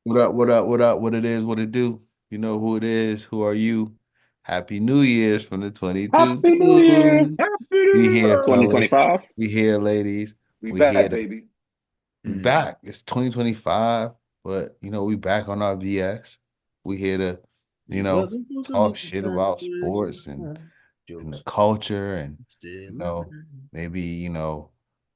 What up? What up? What up? What it is? What it do? You know who it is? Who are you? Happy New Year's from the 22 Happy New Year. twos. Happy We New here, Year. fellas. 2025. We here, ladies. We We here. back, baby. We back. It's 2025, but we back on our VX. We here to, you It know, wasn't supposed to talk look shit like about this. sports and the Jokes culture and still you know, mine. maybe, a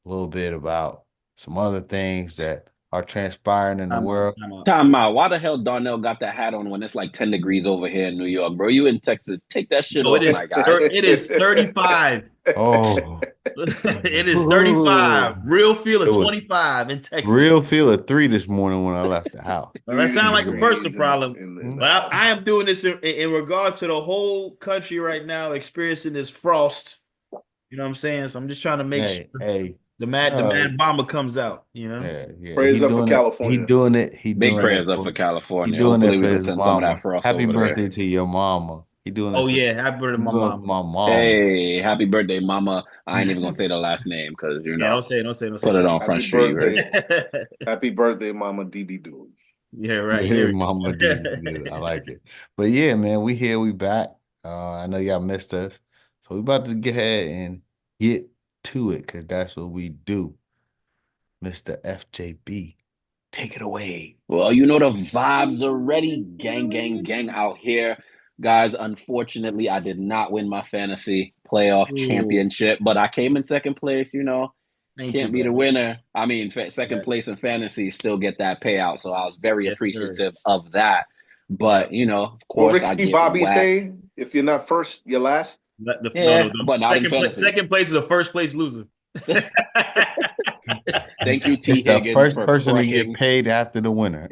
little bit about some other things that are transpiring in the Time out. world. Time out. Time out. Why the hell Darnell got that hat on when it's like 10 degrees over here in New York, bro? You in Texas. Take that shit No, off, my guy. it is 35. Oh. It is 35. Real feel It of was 25 in Texas. real feel of 3 this morning when I left the house. Well, that sounds like a personal Jeez. problem. Hmm. But I am doing this in regards to the whole country right now experiencing this frost. You know what I'm saying? So I'm just trying to make sure Hey, the uh, mad bomber comes out, yeah. He He doing doing it. He doing it. He Big doing it prayers up for for California. it Hopefully we for could his send some of that mama. frost Happy over there. birthday to your mama. He doing Oh it for yeah, happy birthday to he my doing it for mom. my mama. Hey, happy birthday, mama. I ain't even gonna say the last name because Yeah, don't say it, don't say it, don't say it, put it don't on say Front Street. Right? it. Happy birthday, Mama DB Dude. Yeah, right. Yeah, There mama we did. go. Good. I like it. But yeah, man, we here, we back. I know y'all missed us. So we about to get ahead and get to it because that's what we do. Mr. FJB, take it away. Well, you know the vibes already. Gang, gang, gang out here. Guys, unfortunately, I did not win my fantasy playoff Ooh, championship, but I came in second place. ain't too Can't be the bad. winner. I mean, second place in fantasy still get that payout. So I was very Yes, sir. appreciative of that. Yep. But, of What course, I Ricky get Bobby whacked. saying? If you're not first, you're last. No, no, Yeah, the but not in fantasy. second place is a first place loser. Thank you, T. It's the Higgins, first for person to get crushing. paid after the winner.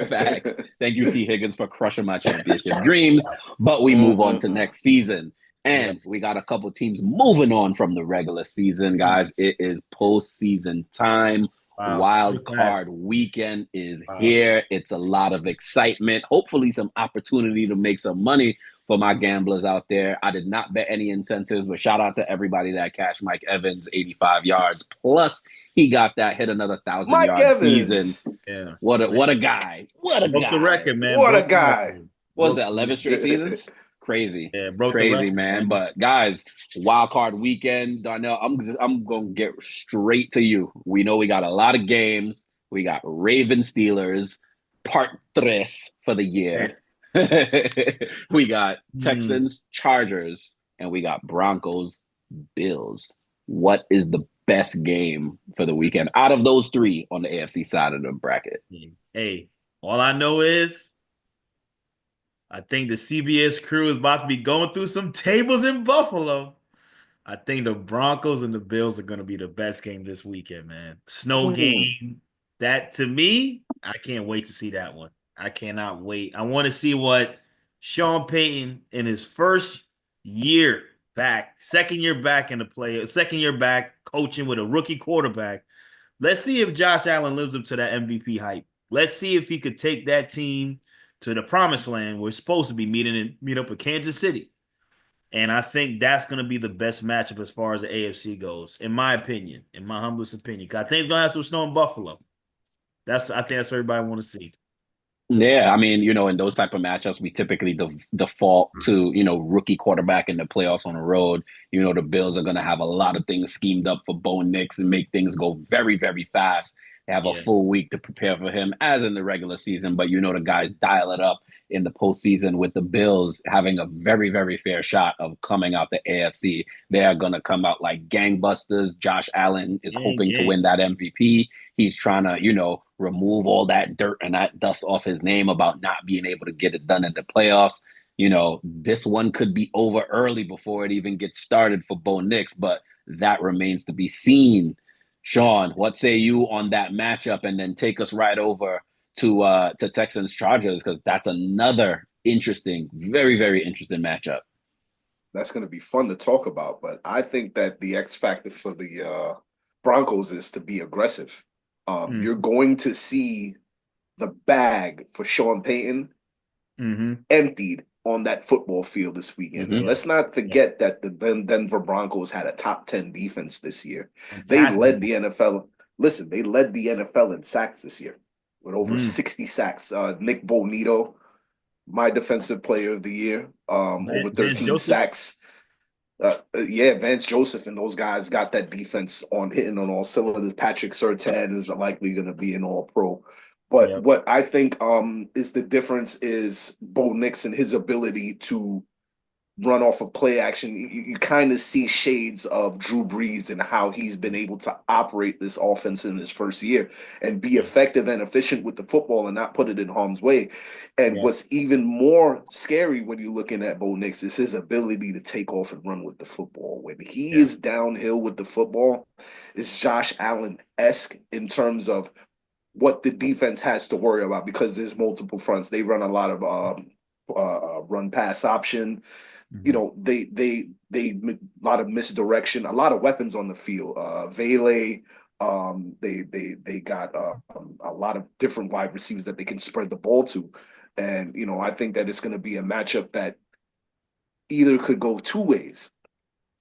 Facts. Thank you, T. Higgins, for crushing my championship dreams. But we move on to Mm-mm-mm. next season. Yep. And we got a couple teams moving on from the regular season, guys. It is postseason time. Wow. So Wild card fast. weekend is Wow. here. It's a lot of excitement, hopefully, some opportunity to make some money for my gamblers out there. I did not bet any incentives, but shout out to everybody that cashed Mike Evans 85 yards. Plus, he got that hit another 1,000 Mike yard season. Evans. Yeah. What a guy. What a Broke the guy. record, man. What a Broke the guy. record. What was Broke that, the 11 straight seasons? Crazy. Yeah, broke the Crazy, record, man. man. But guys, wild card weekend, Darnell, I'm gonna get straight to you. We know we got a lot of games. We got Raven Steelers, part tres for the year. Yes. We got Hmm. Texans, Chargers, and we got Broncos, Bills. What is the best game for the weekend out of those three on the AFC side of the bracket? Hey, all I know is I think the CBS crew is about to be going through some tables in Buffalo. I think the Broncos and the Bills are going to be the best game this weekend, man. Snow Mm. game. That to me, I can't wait to see that one. I cannot wait. I want to see what Sean Payton in his first year back, second year back in the play, second year back coaching with a rookie quarterback. Let's see if Josh Allen lives up to that MVP hype. Let's see if he could take that team to the promised land. We're supposed to be meet up with Kansas City. And I think that's going to be the best matchup as far as the AFC goes, in my opinion, in my humblest opinion. 'Cause I think it's going to have some snow in Buffalo. I think that's what everybody want to see. Yeah, I mean, in those type of matchups, we typically default to, rookie quarterback in the playoffs on the road. The Bills are going to have a lot of things schemed up for Bo Nix and make things go very, very fast. They have a Yeah. full week to prepare for him, as in the regular season. But the guys dial it up in the postseason with the Bills having a very, very fair shot of coming out the AFC. They are going to come out like gangbusters. Josh Allen is Yeah, hoping to yeah. win that MVP. He's trying to, remove all that dirt and that dust off his name about not being able to get it done in the playoffs. This one could be over early before it even gets started for Bo Nix, but that remains to be seen. Yes. Sean, what say you on that matchup? And then take us right over to Texans Chargers, because that's another interesting, very, very interesting matchup. That's going to be fun to talk about. But I think that the X factor for the Broncos is to be aggressive. Mm. You're going to see the bag for Sean Payton Mm-hmm. emptied on that football field this weekend. And Mm-hmm. let's not Yeah. forget that the Denver Broncos had a top 10 defense this year. They Fantastic. led the NFL. Listen, they led the NFL in sacks this year. with over 60 sacks. Nick Bonito, my defensive player of the year, over Vance 13 Joseph. sacks. Yeah, Vance Joseph and those guys got that defense on hitting on all cylinders. Patrick Surtain is likely going to be an All-Pro. But Yep. what I think is the difference is Bo Nix and his ability to run off of play action. You kind of see shades of Drew Brees and how he's been able to operate this offense in his first year and be effective and efficient with the football and not put it in harm's way. And what's even more scary when you're looking at Bo Nix is his ability to take off and run with the football. When he is downhill with the football, it's Josh Allen-esque in terms of what the defense has to worry about because there's multiple fronts. They run a lot of run pass option. You know, they a lot of misdirection, a lot of weapons on the field. Vele, they got a lot of different wide receivers that they can spread the ball to, and you know, I think that it's going to be a matchup that either could go two ways.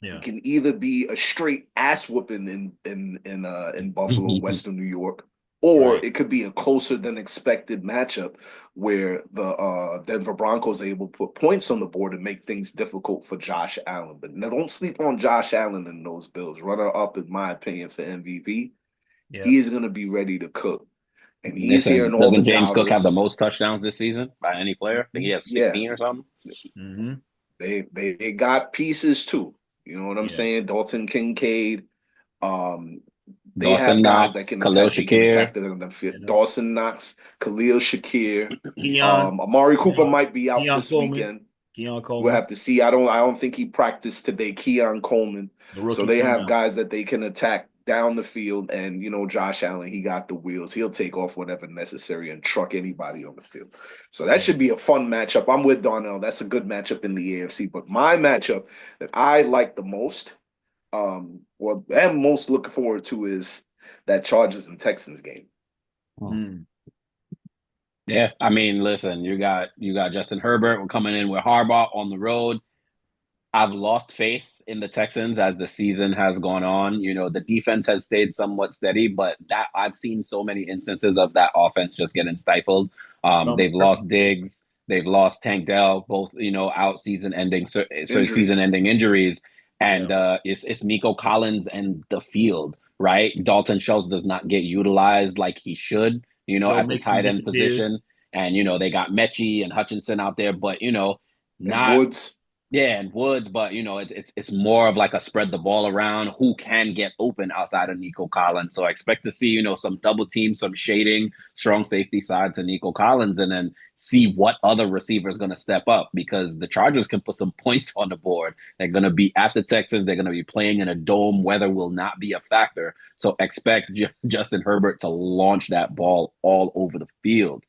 It can either be a straight ass whooping in Buffalo, Western New York, or it could be a closer than expected matchup where the Denver Broncos are able to put points on the board and make things difficult for Josh Allen. But now don't sleep on Josh Allen and those Bills. Runner up, in my opinion, for MVP. He is going to be ready to cook. And he's hearing all the doesn't James Cook have the doubters. most touchdowns this season by any player? I think he has 16 or something. They got pieces too. You know what I'm saying? Dalton Kincaid. They Dawson have guys Knox, that can Khalil attack. They can Shakir. attack the field. Dawson Knox, Khalil Shakir. Keon, Amari Cooper might be out Keon this Coleman. weekend. Keon Coleman. We'll have to see. I don't think he practiced today. Keon Coleman. So they have guys that they can attack down the field. And, you know, Josh Allen, he got the wheels. He'll take off whenever necessary and truck anybody on the field. So that should be a fun matchup. I'm with Darnell. That's a good matchup in the AFC. But my matchup that I like the most, well, I'm most looking forward to is that Chargers and Texans game. Yeah, I mean, listen, you got Justin Herbert. We're coming in with Harbaugh on the road. I've lost faith in the Texans as the season has gone on. You know, the defense has stayed somewhat steady, but that I've seen so many instances of that offense just getting stifled. They've lost Diggs, they've lost Tank Dell, both, you know, out season-ending injuries, and it's Nico Collins and the field, right? Dalton Schultz does not get utilized like he should, you know, at the tight end position, and you know they got Mechie and Hutchinson out there, but you know, not Woods. Yeah, and Woods, but you know, it's more of like a spread the ball around who can get open outside of Nico Collins. So I expect to see, you know, some double team, some shading, strong safety side to Nico Collins, and then see what other receiver is going to step up because the Chargers can put some points on the board. They're going to be at the Texans. They're going to be playing in a dome. Weather will not be a factor. So expect Justin Herbert to launch that ball all over the field.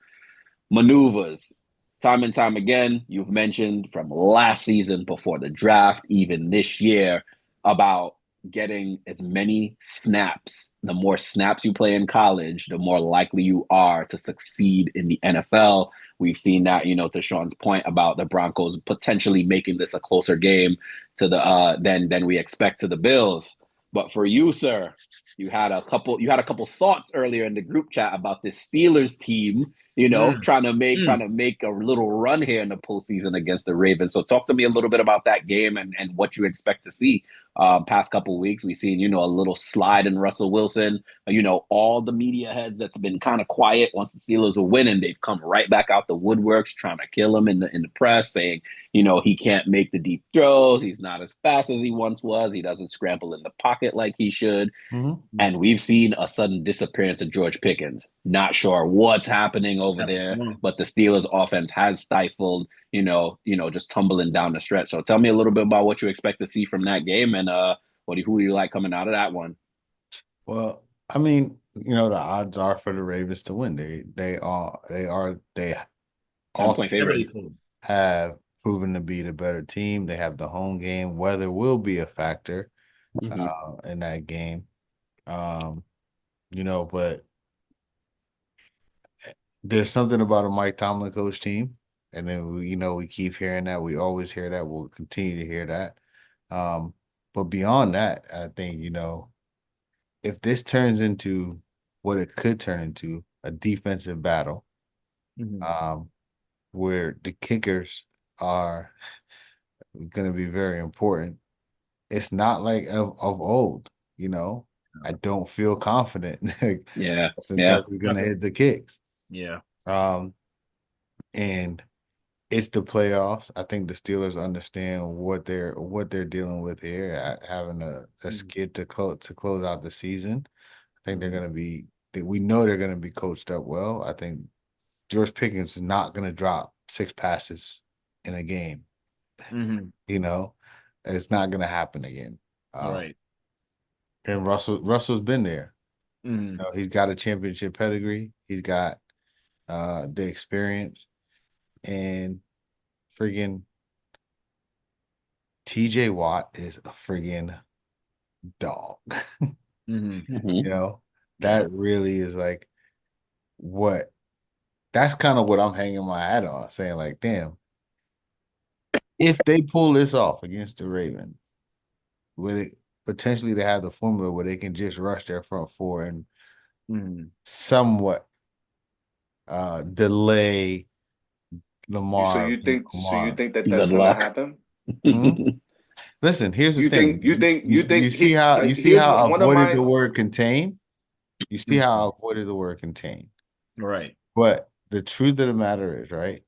Maneuvers. Time and time again, you've mentioned from last season before the draft, even this year, about getting as many snaps. The more snaps you play in college, the more likely you are to succeed in the NFL. We've seen that, you know, to Sean's point about the Broncos potentially making this a closer game to the than we expect to the Bills. But for you, sir, you had a couple thoughts earlier in the group chat about this Steelers team, you know, trying to make a little run here in the postseason against the Ravens. So talk to me a little bit about that game and what you expect to see. Past couple of weeks, we've seen, you know, a little slide in Russell Wilson. You know, all the media heads that's been kind of quiet once the Steelers were winning, they've come right back out the woodworks trying to kill him in the press, saying, you know, he can't make the deep throws. He's not as fast as he once was. He doesn't scramble in the pocket like he should. And we've seen a sudden disappearance of George Pickens. Not sure what's happening over there, but the Steelers offense has stifled, you know, just tumbling down the stretch. So tell me a little bit about what you expect to see from that game and who do you like coming out of that one? Well, I mean, you know, the odds are for the Ravens to win. They all 10-point favorites have proven to be the better team. They have the home game. Weather will be a factor in that game. You know, but there's something about a Mike Tomlin coach team. And then, we keep hearing that. We always hear that. We'll continue to hear that. But beyond that, I think, if this turns into what it could turn into, a defensive battle, where the kickers are going to be very important. It's not like of old, you know. I don't feel confident. Yeah. Chelsea's going to hit the kicks. Yeah. And it's the playoffs. I think the Steelers understand what they're dealing with here, having a skid to close out the season. I think they're going to be. We know they're going to be coached up well. I think George Pickens is not going to drop 6 passes in a game. You know, it's not going to happen again. Right. And Russell's been there. You know, he's got a championship pedigree. He's got the experience, and friggin' TJ Watt is a friggin' dog. You know, that really is like that's kind of what I'm hanging my hat on, saying like, damn, if they pull this off against the Ravens, potentially they have the formula where they can just rush their front four and somewhat delay Lamar. So you think that that's Good going to luck. happen? Listen, here's the You thing. think You see how I avoided the word contain? You see how I avoided the word contain. Right. But the truth of the matter is, right?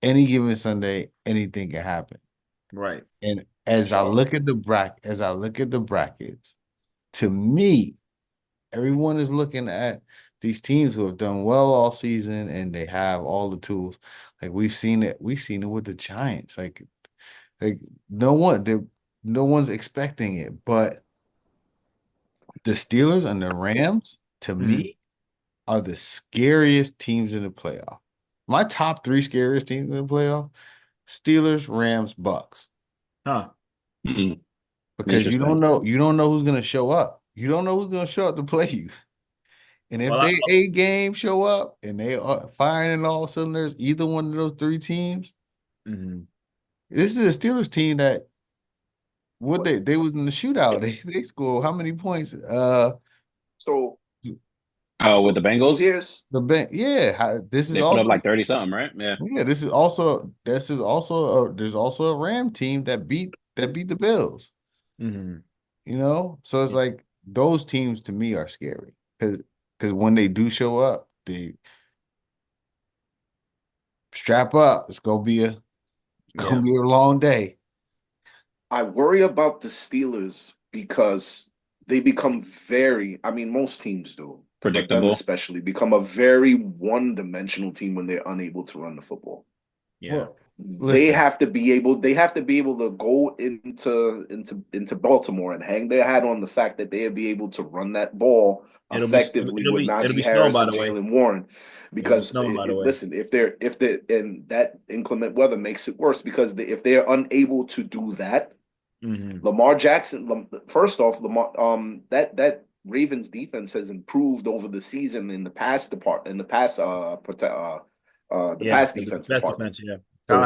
Any given Sunday, anything can happen. Right. And as I look at the brackets, to me, everyone is looking at these teams who have done well all season and they have all the tools. Like we've seen it with the Giants. Like no one's expecting it, but the Steelers and the Rams, to me, are the scariest teams in the playoff. My top 3 scariest teams in the playoff: Steelers, Rams, Bucks. Because you don't know who's gonna show up. You don't know who's gonna show up to play you. And if they A game show up and they are firing in all cylinders, either one of those 3 teams, this is a Steelers team that they was in the shootout. They scored how many points? With the Bengals? So here's this is they also put up like 30 something, right? Yeah. Yeah, there's also a Ram team that beat the Bills. You know, so it's like those teams to me are scary because when they do show up, they strap up. It's gonna be a long day. I worry about the Steelers because they become most teams do, predictable, but them especially become a very one-dimensional team when they're unable to run the football. Yeah. Well, they have to be able to go into Baltimore and hang their hat on the fact that they'll be able to run that ball effectively with Najee Harris and Jalen Warren. Because listen, if they're and that inclement weather makes it worse because if they're unable to do that, Lamar Jackson, first off, that Ravens defense has improved over the season in the pass department, pass defense department. So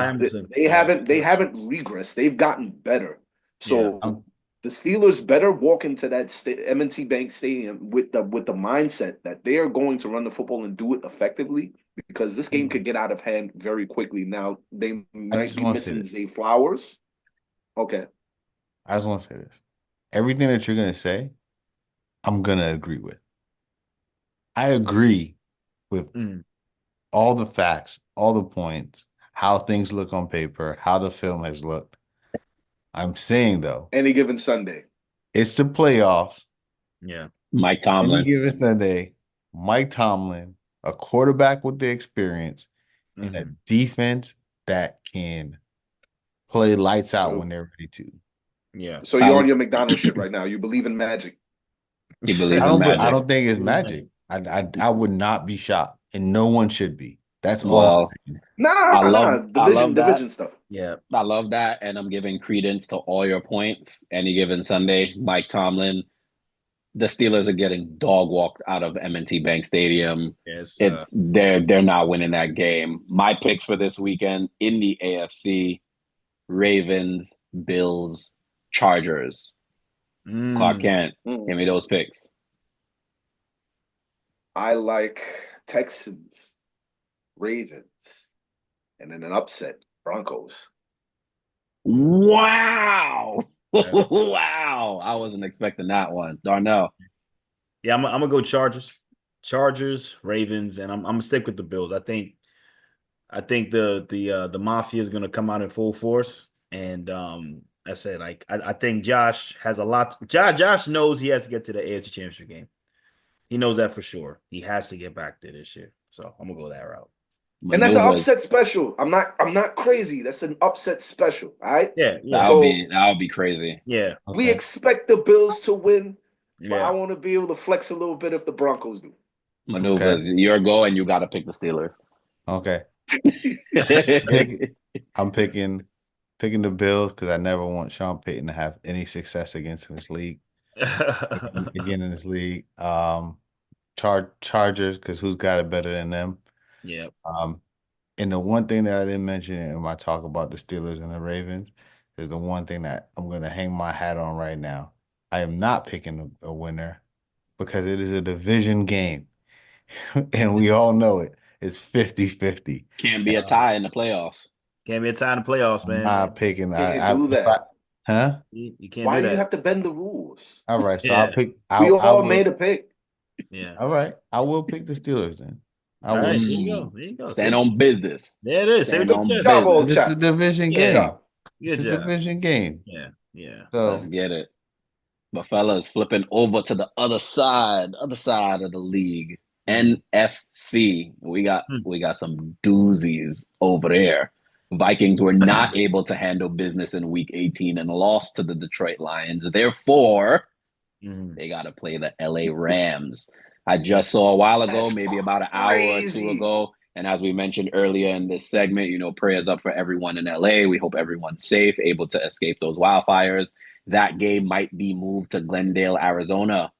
they haven't regressed. They've gotten better. So the Steelers better walk into that M&T Bank Stadium with the mindset that they are going to run the football and do it effectively because this game could get out of hand very quickly. Now they might be missing Zay Flowers. Okay. I just want to say this. Everything that you're going to say, I'm going to agree with. I agree with all the facts, all the points, how things look on paper, how the film has looked. I'm saying, though, any given Sunday, it's the playoffs. Yeah. Mike Tomlin. Any given Sunday, Mike Tomlin, a quarterback with the experience, and a defense that can play lights out when they're ready to. Yeah. So you're on your McDonald's shit right now. You believe in magic. You believe in magic. I don't think it's magic. I would not be shocked, and no one should be. That's all. Well, division stuff. Yeah, I love that, and I'm giving credence to all your points. Any given Sunday, Mike Tomlin. The Steelers are getting dog walked out of M&T Bank Stadium. They're not winning that game. My picks for this weekend in the AFC: Ravens, Bills, Chargers. Clark Kent, give me those picks. I like Texans, Ravens, and then an upset, Broncos. Wow. Yeah. Wow. I wasn't expecting that one. Darnell. Yeah, I'm gonna go Chargers, Ravens, and I'm gonna stick with the Bills. I think the Mafia is gonna come out in full force, and I said I think Josh has a lot. Josh knows he has to get to the AFC Championship game. He knows that for sure. He has to get back there this year. So I'm gonna go that route. And that's an Maneuvers. upset special. I'm not crazy. That's an upset special. All right. Yeah, yeah, That So would be crazy. yeah, we Okay. expect the Bills to win, but I yeah. want to be able to flex a little bit if the Broncos do. Maneuvers. Your go, and you got to pick the Steelers. Okay. I'm picking the Bills because I never want Sean Payton to have any success against in this league. Again in this league. Chargers, because who's got it better than them? Yeah. And the one thing that I didn't mention in my talk about the Steelers and the Ravens is the one thing that I'm going to hang my hat on right now. I am not picking a winner because it is a division game. And we all know it. It's 50-50. Can't be a tie in the playoffs. Can't be a tie in the playoffs, I'm man. not picking. Can't do that. Huh? You can't Why do do that. you have to bend the rules? All right. So Yeah. I'll pick. We all made a pick. Yeah. All right. I will pick the Steelers then. I All will. right, there you go. There you go. Stand on business. There it is. Say Stand what on you Good job, business. old This is a chap. division Yeah. Good game. job. It's Good a job. division game. Yeah. Yeah. So Let's get it. But fellas, flipping over to the other side of the league, NFC. We got some doozies over there. Vikings were not able to handle business in week 18 and lost to the Detroit Lions. Therefore, they got to play the LA Rams. I just saw a while ago, That's maybe about an hour or two crazy. ago. And as we mentioned earlier in this segment, prayers up for everyone in LA. We hope everyone's safe, able to escape those wildfires. That game might be moved to Glendale, Arizona,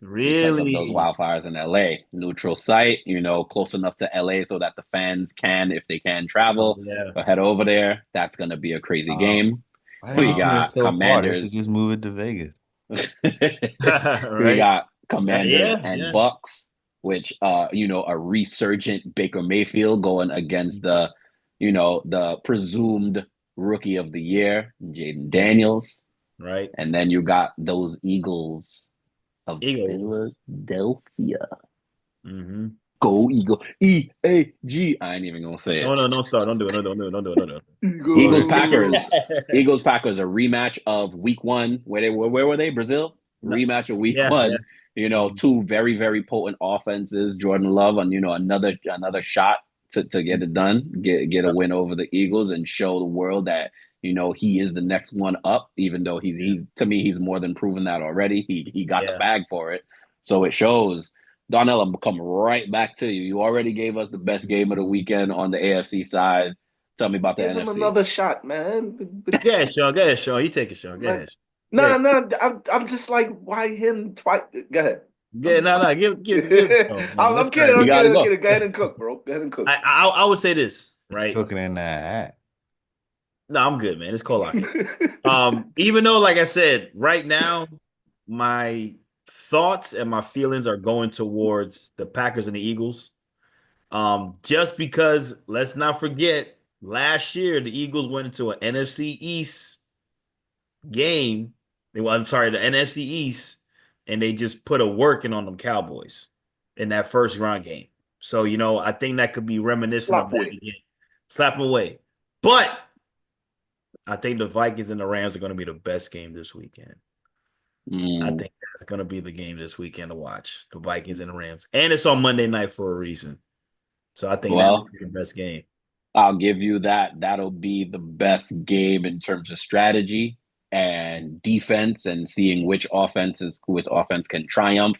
because of those Really? wildfires in LA. Neutral site, close enough to LA so that the fans can, if they can, travel, Yeah. head over there. That's going to be a crazy game. why We they put it got so far? They could Commanders. just move it to Vegas. Right. We got Commanders Yeah, and yeah. Bucks, which a resurgent Baker Mayfield going against the presumed rookie of the year, Jaden Daniels. Right. And then you got those Eagles of Eagles. Philadelphia. Mm-hmm. Go Eagle. EAG. I ain't even gonna say it. No, don't start. Don't do it. Don't do it. Don't do it. Don't do it. Eagles Packers. Eagles Packers, a rematch of week 1. Where were they? Brazil? Rematch of week 1. Yeah. Two very, very potent offenses. Jordan Love on, another shot to get it done, get a win over the Eagles and show the world that, he is the next one up, even though to me, he's more than proven that already. He got the bag for it. So it shows. Donnell, I'm come right back to you. You already gave us the best game of the weekend on the AFC side. Tell me about the Give NFC. him another shot, man. Go ahead, Sean. Go ahead, Sean. You take it, Sean. Go ahead. No. I'm just like, why him twice? Go ahead. Yeah, no. Give I'm kidding. Go ahead and cook, bro. Go ahead and cook. I would say this, right? Cooking in that hat. No, I'm good, man. It's cold out. Even though, like I said, right now, my thoughts and my feelings are going towards the Packers and the Eagles. Just because, let's not forget, last year the Eagles went into an NFC East game. The NFC East, and they just put a working on them Cowboys in that first round game. So, I think that could be reminiscent of that again. Slap them away. But I think the Vikings and the Rams are going to be the best game this weekend. I think that's going to be the game this weekend to watch, the Vikings and the Rams. And it's on Monday night for a reason. So I think that's the best game. I'll give you that. That'll be the best game in terms of strategy and defense and seeing which offense can triumph.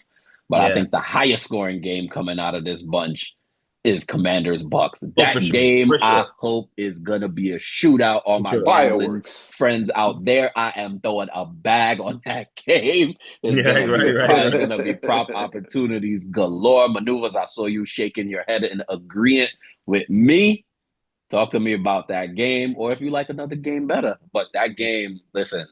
But I think the highest scoring game coming out of this bunch is Commanders Bucks. That game, I hope, is gonna be a shootout. All my gambling friends out there, I am throwing a bag on that game. It's gonna be prop opportunities galore. Maneuvers, I saw you shaking your head in agreement with me. Talk to me about that game, or if you like another game better. But that game, listen,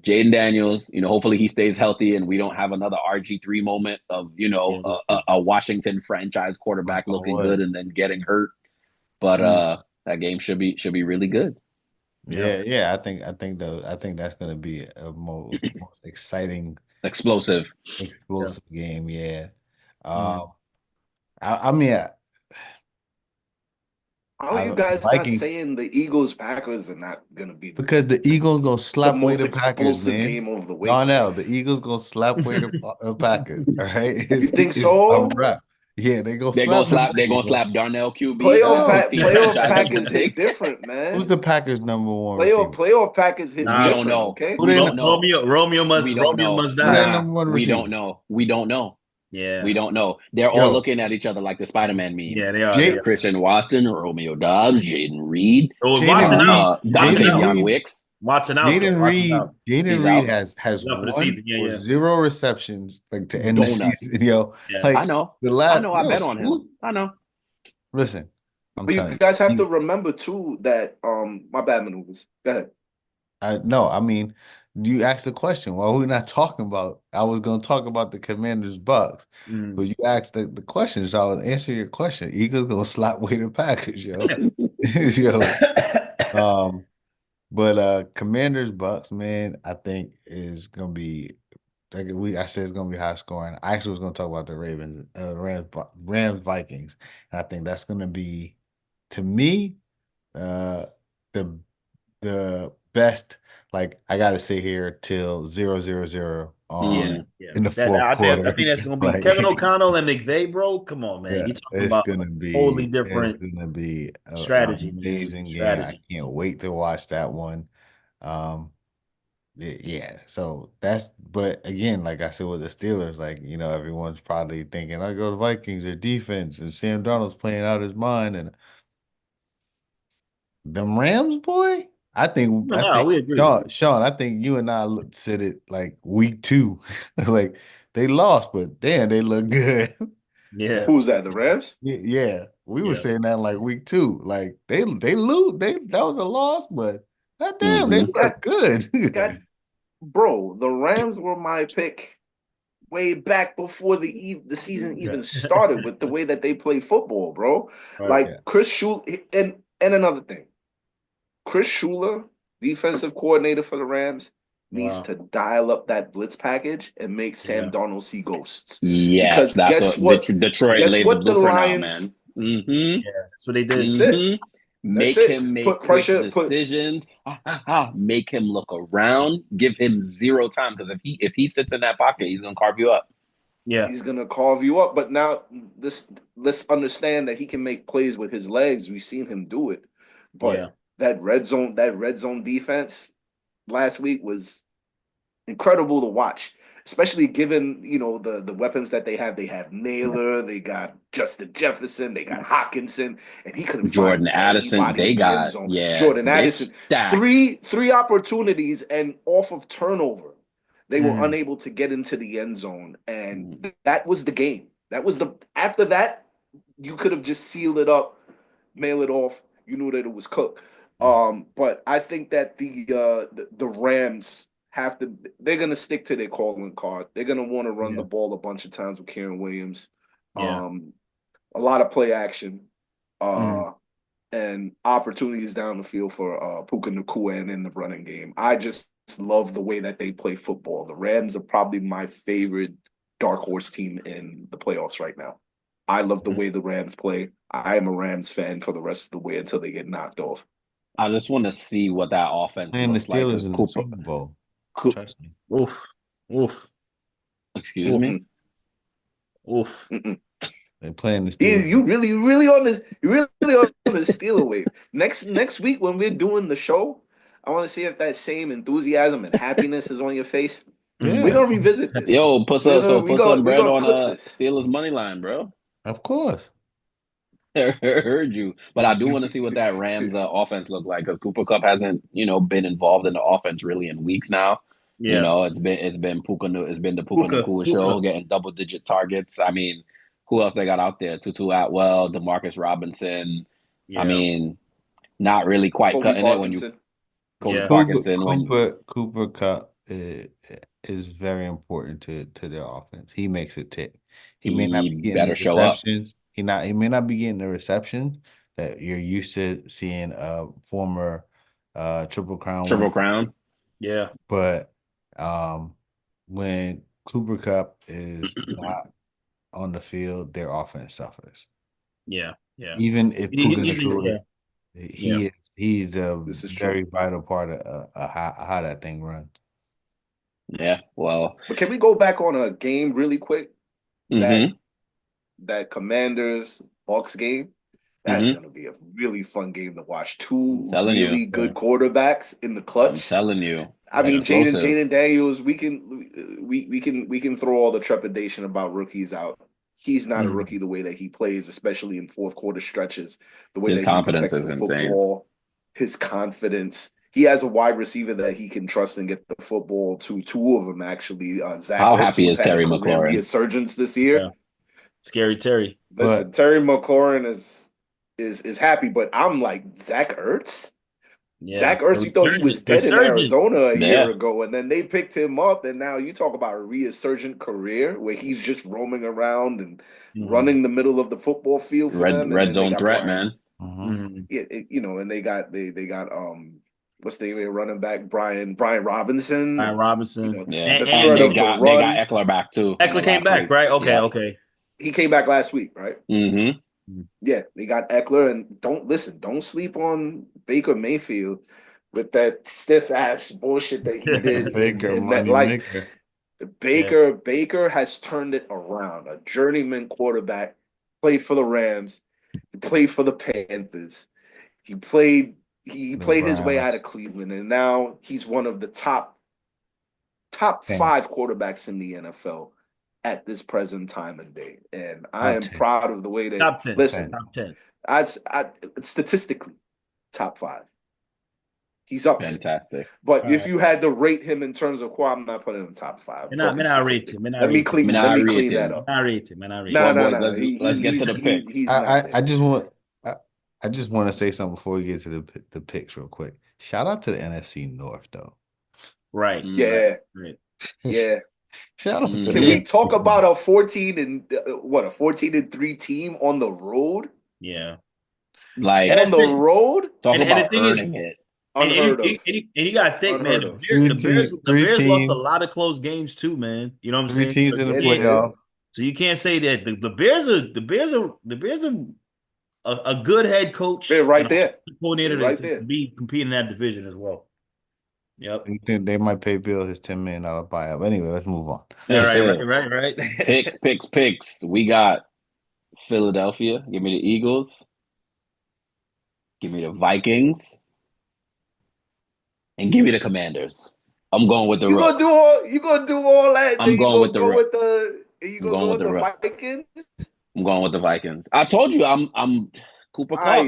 Jaden Daniels, hopefully he stays healthy and we don't have another RG3 moment of, a Washington franchise quarterback looking good and then getting hurt. But that game should be really good. Yeah. I think that's gonna be a most exciting, explosive game. Yeah. I mean, how are you guys not saying the Eagles Packers are not gonna be because the Eagles gonna slap away the Packers, explosive man. game of the week? Darnell, the Eagles gonna slap away the Packers. All right, you think so? Yeah, they gonna slap. They're gonna slap Darnell QB. Playoff Packers hit different, man. Who's the Packers' number one playoff Packers hit different? We don't know. Okay, we don't know. Romeo must die. We don't know. Yeah, we don't know. They're all looking at each other like the Spider-Man meme. Yeah, they are. Christian Watson, Romeo Dobbs, Jaden Reed, Watson out. Davion Wicks. Watson out. Jaden Reed has one or 0 receptions to end the season. I know. I bet on him. I know. Listen, but you guys have to remember too that my bad maneuvers. Go ahead. You asked the question. Why we're not talking about? I was going to talk about the Commanders Bucks, but you asked the question, so I was answering your question. Eagles gonna slap away the Packers, yo. But Commanders Bucks, man, I think is gonna be. I said it's gonna be high scoring. I actually was gonna talk about the Rams Vikings. And I think that's gonna be, to me, the best. I gotta sit here till 0-0-0 in the fourth quarter. I think that's gonna be Kevin O'Connell and McVay, bro. Come on, man. Yeah, You're talking about totally different. It's gonna be strategy, amazing game. I can't wait to watch that one. Yeah. So but again, like I said with the Steelers, everyone's probably thinking, I go to Vikings, their defense, and Sam Darnold's playing out his mind, and them Rams, boy. I think we agree. Sean, I think you and I said it week 2. They lost, but damn, they look good. Yeah. Who's that? The Rams? Yeah. We were saying that week 2. They lose. That was a loss, but goddamn, they look good. Bro, the Rams were my pick way back before the season even started with the way that they play football, bro. Chris Shula, and another thing. Chris Shula, defensive coordinator for the Rams, needs to dial up that blitz package and make Sam Darnold see ghosts. Yes, because guess what? Detroit laid the Lions, man. Yeah, that's what they did. Make him make decisions. Make him look around. Give him 0 time, because if he sits in that pocket, he's gonna carve you up. Yeah, he's gonna carve you up. But now let's understand that he can make plays with his legs. We've seen him do it, but. That red zone defense last week was incredible to watch, especially given the weapons that they have. They have Naylor, they got Justin Jefferson, they got Hawkinson, and he couldn't Jordan find Addison. They got Jordan Addison. Three opportunities, and off of turnover, they were unable to get into the end zone, and that was the game. After that, you could have just sealed it up, mail it off. You knew that it was cooked. But I think that the Rams they're gonna stick to their calling card. They're gonna want to run the ball a bunch of times with Karen Williams. A lot of play action, and opportunities down the field for Puka Nacua and in the running game. I just love the way that they play football. The Rams are probably my favorite dark horse team in the playoffs right now. I love the way the Rams play. I am a Rams fan for the rest of the way until they get knocked off. I just want to see what that offense looks the Steelers in the Super Bowl. Trust me. Oof. Excuse me. Oof. They're playing the Steelers. You really on this? You really on the Steeler wave? Next week when we're doing the show, I want to see if that same enthusiasm and happiness is on your face. Yeah. We're gonna revisit this. Yo, put some bread on Steelers money line, bro. Of course. Heard you, but I do want to see what that Rams offense look like, because Cooper Kupp hasn't been involved in the offense really in weeks now. It's been the Puka Nacua show, getting double-digit targets. I mean, who else they got out there? Tutu Atwell, Demarcus Robinson. I mean, not really quite Kobe cutting Parkinson. it when you Kobe Parkinson. Cooper Kupp is very important to their offense. He makes it tick. He may not He be getting the better show up. receptions. He may not be getting the receptions that you're used to seeing former Triple Crown Triple winner. Crown. Yeah. But when Cooper Kupp is not on the field, their offense suffers. Yeah. Yeah. Even if He's, Puka he's, Nacua, yeah. he's a This is very true. vital part of how that thing runs. Yeah. Well. But can we go back on a game really quick? Mm-hmm. That Commanders Bucks game. That's gonna be a really fun game to watch. Two really good quarterbacks in the clutch. I'm telling you. I mean, Explosive. Jaden Daniels. We can throw all the trepidation about rookies out. He's not a rookie the way that he plays, especially in fourth quarter stretches. The way His that he confidence protects is the insane. football, his confidence. He has a wide receiver that he can trust and get the football to. Two of them actually. Zach How Ertz, happy who's is had Terry a career McLaurin? resurgence this year. Yeah. Scary Terry. Listen, Terry McLaurin is happy, but I'm like, Zach Ertz? Yeah. Zach Ertz, you thought he was dead in Arizona a year ago, and then they picked him up, and now you talk about a resurgent career where he's just roaming around and running the middle of the football field for them. Red zone threat, man. And they got what's the running back? Brian Robinson. Brian Robinson. Yeah. The threat of the run. They got Eckler back too. Eckler came back, right? Okay. He came back last week, right? Mm-hmm. Yeah, they got Eckler, and don't sleep on Baker Mayfield with that stiff ass bullshit that he did in that life. Baker has turned it around. A journeyman quarterback, played for the Rams, he played for the Panthers. He played his way out of Cleveland, and now he's one of the top 5 quarterbacks in the NFL at this present time and date. And I am proud of the way that top 10. Listen, top 10. I statistically top 5. He's up fantastic there. But if you had to rate him in terms of I'm not putting him top 5. Let me clean that up. I rate him. No. Let's get to the picks. I just want to say something before we get to the picks real quick. Shout out to the NFC North though. Right. Yeah. Right. Yeah. Shout out to Can we talk about a 14-3 team on the road? Yeah. Like on the road? Talk about earning it. Unheard of. And you got to think, man, the Bears lost a lot of close games too, man. You know what I'm saying? 3 teams in the playoff. So you can't say that the Bears are a good head coach. They're right there. To be competing in that division as well. Yep. They might pay Bill his $10 million buyout. But anyway, let's move on. Right. Picks. We got Philadelphia. Give me the Eagles. Give me the Vikings. And give me the Commanders. I'm going with the You gonna do all that? I'm going with the Vikings? I'm going with the Vikings. I told you I'm Cooper Kupp.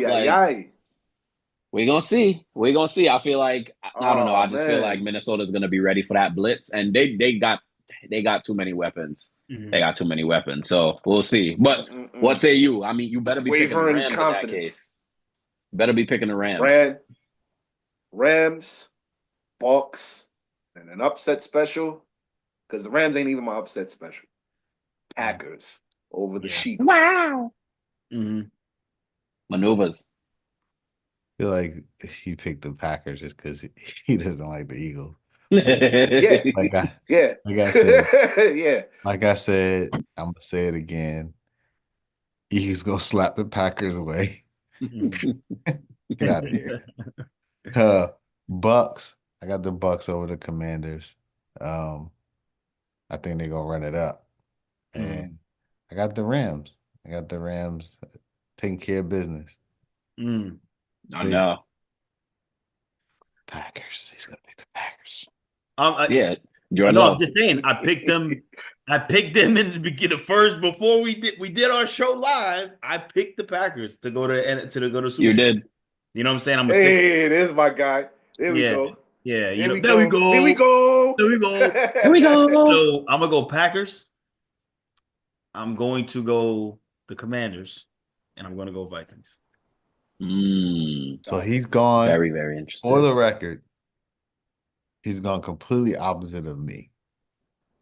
We're gonna see. I feel like I don't know. I just feel like Minnesota's gonna be ready for that blitz, and they got too many weapons. Mm-hmm. They got too many weapons, so we'll see. But what say you? I mean, you better be picking the Rams in that case. Better be picking the Rams. Rams, Bucks, and an upset special, because the Rams ain't even my upset special. Packers over the Sheep. Wow. Mm-hmm. Maneuvers. I feel like he picked the Packers just because he doesn't like the Eagles. Like I said, I'm gonna say it again. Eagles gonna slap the Packers away. Get out of here. Bucks. I got the Bucks over the Commanders. I think they're gonna run it up. And I got the Rams. Taking care of business. I know. Packers. He's gonna pick the Packers. I'm just saying. I picked them. In the beginning first before we did our show live. I picked the Packers to go to Super Bowl. You did. You know what I'm saying? Hey, there's my guy. There we go. Yeah, There we go. So I'm gonna go Packers. I'm going to go the Commanders, and I'm going to go Vikings. So he's gone. Very, very interesting. For the record, He's gone completely opposite of me.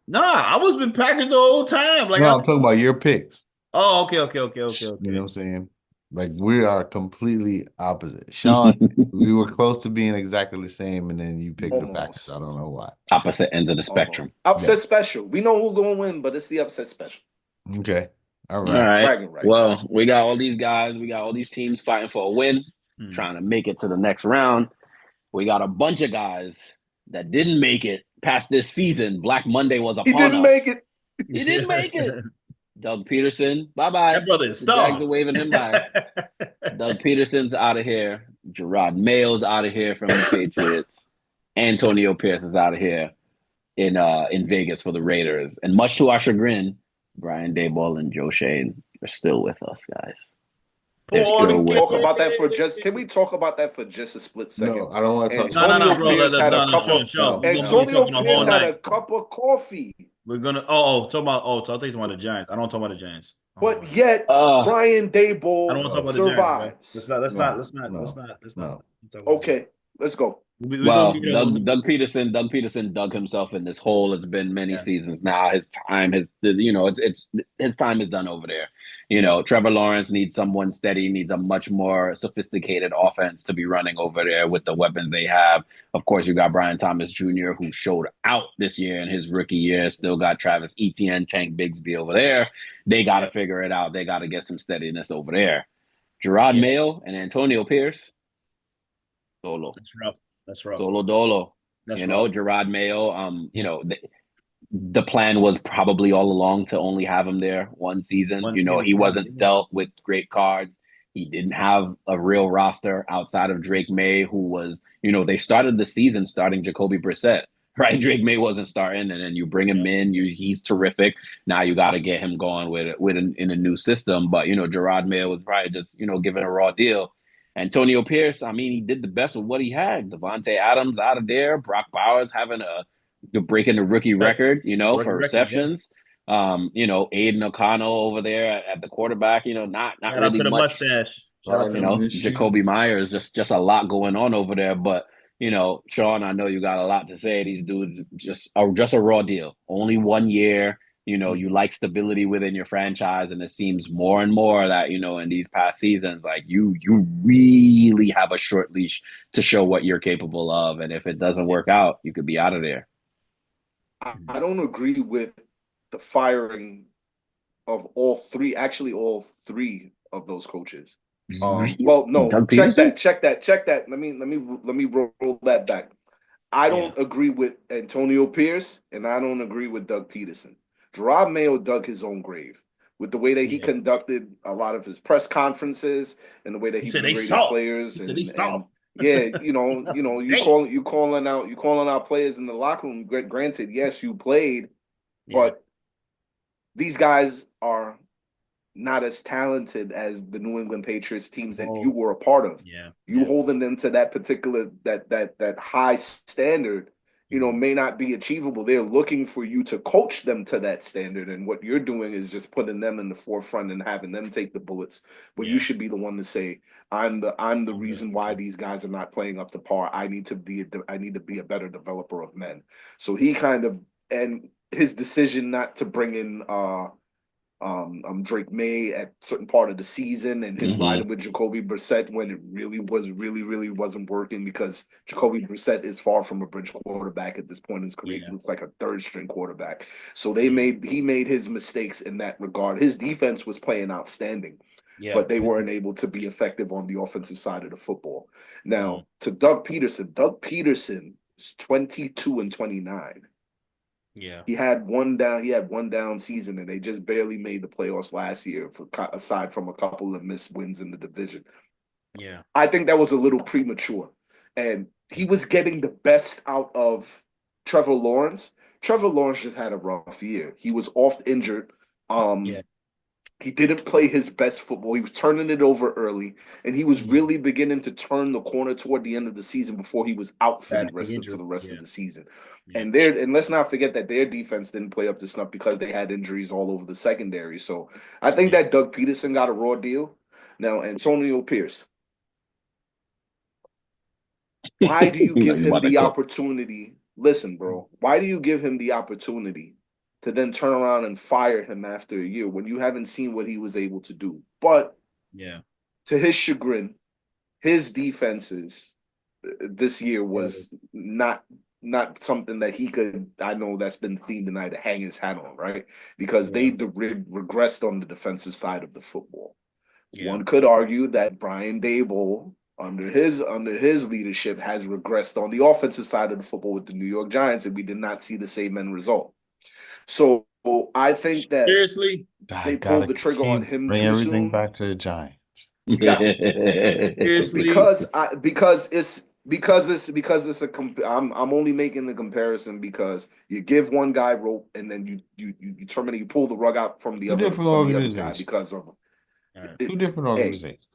Nah, I was with Packers the whole time. Like, No, I'm talking about your picks. oh, okay. You know what I'm saying? Like we are completely opposite. Sean, we were close to being exactly the same, and then you picked the Packers. I don't know why. Opposite ends of the Almost. spectrum. Upset special. We know who's going to win, but it's the upset special. Okay. All All right. right. Bragging rights. Well, we got all these guys. We got all these teams fighting for a win, trying to make it to the next round. We got a bunch of guys that didn't make it past this season. Black Monday was upon us. He didn't make it. He didn't make it. Doug Peterson, bye-bye. That brother is The Jags star. are waving him by. Doug Peterson's out of here. Jerod Mayo's out of here from the Patriots. Antonio Pierce is out of here in Vegas for the Raiders. And much to our chagrin, Brian Daboll and Joe Shane are still with us, guys. They're still with Talk us. about that for just. Can we talk about that for just a split second? No, I don't want to talk. Antonio bro. Pierce had a cup of. Antonio Pierce had a cup of coffee. We're gonna. Talk about. I think you're talking about the Giants. I don't talk about the Giants. But yet, Brian Daboll survives. Let's not. Okay, let's go. Doug Peterson dug himself in this hole. It's been many seasons now. His time his time is done over there. Trevor Lawrence needs someone steady, needs a much more sophisticated offense to be running over there with the weapons they have. Of course, you got Brian Thomas Jr., who showed out this year in his rookie year. Still got Travis Etienne, Tank Bigsby over there. They got to figure it out. They got to get some steadiness over there. Jerod Mayo and Antonio Pierce, solo. That's rough. Solo dolo. Jerod Mayo, the plan was probably all along to only have him there one season. He wasn't dealt with great cards. He didn't have a real roster outside of Drake May, who was, they started the season starting Jacoby Brissett, right? Drake May wasn't starting, and then you bring him in. He's terrific. Now you got to get him going in a new system. But, Jerod Mayo was probably just, given a raw deal. Antonio Pierce, he did the best with what he had. Devontae Adams out of there. Brock Bowers having breaking the rookie record, for receptions. Aiden O'Connell over there at the quarterback, not Shout really out to the much. Mustache. Shout out to Bluesky. Jacoby Myers, just a lot going on over there. But, Sean, I know you got a lot to say. These dudes just a raw deal. Only 1 year. You like stability within your franchise, and it seems more and more that, in these past seasons, like you really have a short leash to show what you're capable of. And if it doesn't work out, you could be out of there. I don't agree with the firing of all three of those coaches. Well, no, check that. Let me roll that back. I don't agree with Antonio Pierce, and I don't agree with Doug Peterson. Jerod Mayo dug his own grave with the way that he conducted a lot of his press conferences and the way that he berated players you calling out players in the locker room. Granted, yes, you played, but these guys are not as talented as the New England Patriots teams that you were a part of. Holding them to that particular that high standard, may not be achievable. They're looking for you to coach them to that standard, and what you're doing is just putting them in the forefront and having them take the bullets. But you should be the one to say, "I'm the reason why these guys are not playing up to par. I need to be a better developer of men." So he and his decision not to bring in Drake May at certain part of the season, and him riding with Jacoby Brissett when it really wasn't working, because Jacoby Brissett is far from a bridge quarterback at this point in his career. He looks like a third string quarterback. So he made his mistakes in that regard. His defense was playing outstanding, but they weren't able to be effective on the offensive side of the football. Now to Doug Peterson is 22-29. Yeah, he had one down season, and they just barely made the playoffs last year, aside from a couple of missed wins in the division. Yeah, I think that was a little premature, and he was getting the best out of Trevor Lawrence. Trevor Lawrence just had a rough year. He was oft injured. He didn't play his best football. He was turning it over early, and he was really beginning to turn the corner toward the end of the season before he was out for the rest of the season. And let's not forget that their defense didn't play up to snuff because they had injuries all over the secondary. So I think that Doug Peterson got a raw deal. Now, Antonio Pierce, why do you give him the opportunity listen, bro, why do you give him the opportunity to then turn around and fire him after a year when you haven't seen what he was able to do? But Yeah. to his chagrin, his defenses this year was not something that he could. I know that's been the theme tonight to hang his hat on, right? Because they regressed on the defensive side of the football. Yeah. One could argue that Brian Daboll, under his leadership, has regressed on the offensive side of the football with the New York Giants, and we did not see the same end result. So I think that Seriously? they I pulled gotta the trigger on keep him bring too everything soon. back to the Giants. Yeah, Seriously? because it's a I'm only making the comparison because you give one guy rope and then you terminate, you pull the rug out from the Two other different guy organizations. because of Right. it. Two different Hey, organizations.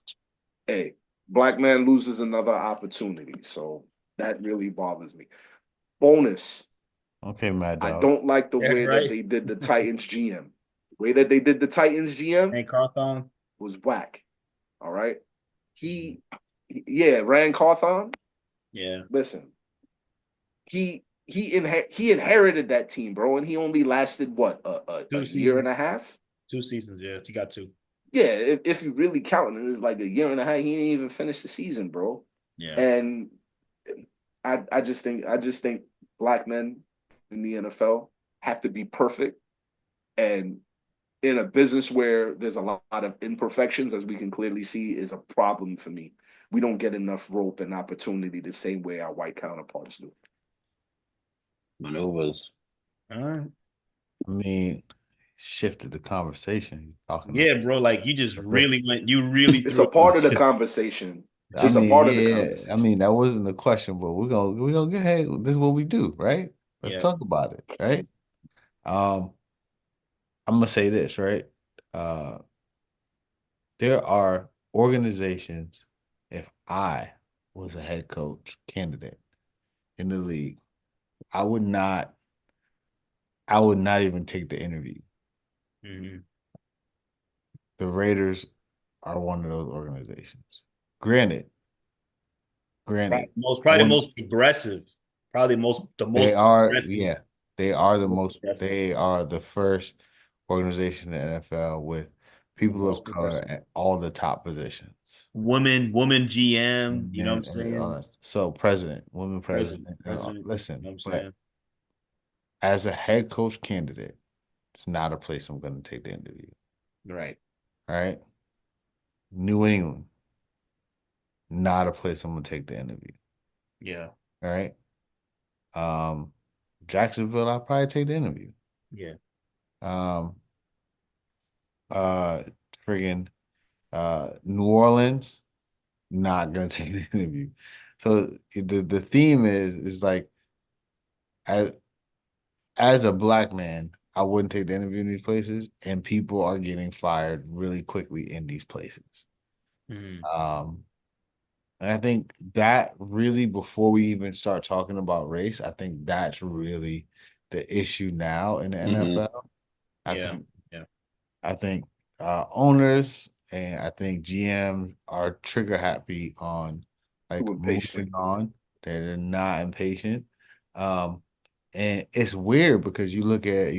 hey, black man loses another opportunity, so that really bothers me. Bonus, Okay, Mad I Dog. don't like the Yeah, way that right. they did the Titans GM. The way that they did the Titans GM And Carthon? was whack. All right. Rand Carthon. Yeah. Listen, he inherited that team, bro, and he only lasted what a year and a half. 2 seasons, yeah. He got 2. Yeah, if you really count it, it's like a year and a half. He didn't even finish the season, bro. Yeah. And I just think black men in the NFL have to be perfect, and in a business where there's a lot of imperfections, as we can clearly see, is a problem for me. We don't get enough rope and opportunity the same way our white counterparts do. Maneuvers. All right. I mean, shifted the conversation. Talking Yeah, bro. Like you just about really went, you really It's threw a it. part of the conversation. I It's a mean, part of the yeah. I conversation. mean, that wasn't the question, but we're gonna get ahead. This is what we do, right? Let's Yeah. talk about it, right? Um, I'm gonna say this, right? Uh, there are organizations. If I was a head coach candidate in the league, I would not. I would not even take the interview. Mhm. The Raiders are one of those organizations. Granted, Probably granted, I the wouldn't. most progressive. Probably the They most are, progressive. yeah, they are the Most most. progressive. They are the first organization in the NFL with people of Most color progressive. at all the top positions. Woman GM, And you know what then, I'm saying? so president, women President, president. president, you Listen, know what I'm but saying? as a head coach candidate, it's not a place I'm going to take the interview. Right. All right, New England, not a place I'm going to take the interview. Yeah. All right. Jacksonville, I'll probably take the interview. Yeah. Um, uh, friggin' New Orleans, not gonna take the interview. So the theme is like as as a black man, I wouldn't take the interview in these places, and people are getting fired really quickly in these places. Mhm. Um, and I think that really, before we even start talking about race, I think that's really the issue now in the NFL. I Yeah. think Yeah. I think owners and I think GMs are trigger happy on Too like impatient. moving on. They're not impatient. Um, and it's weird because you look at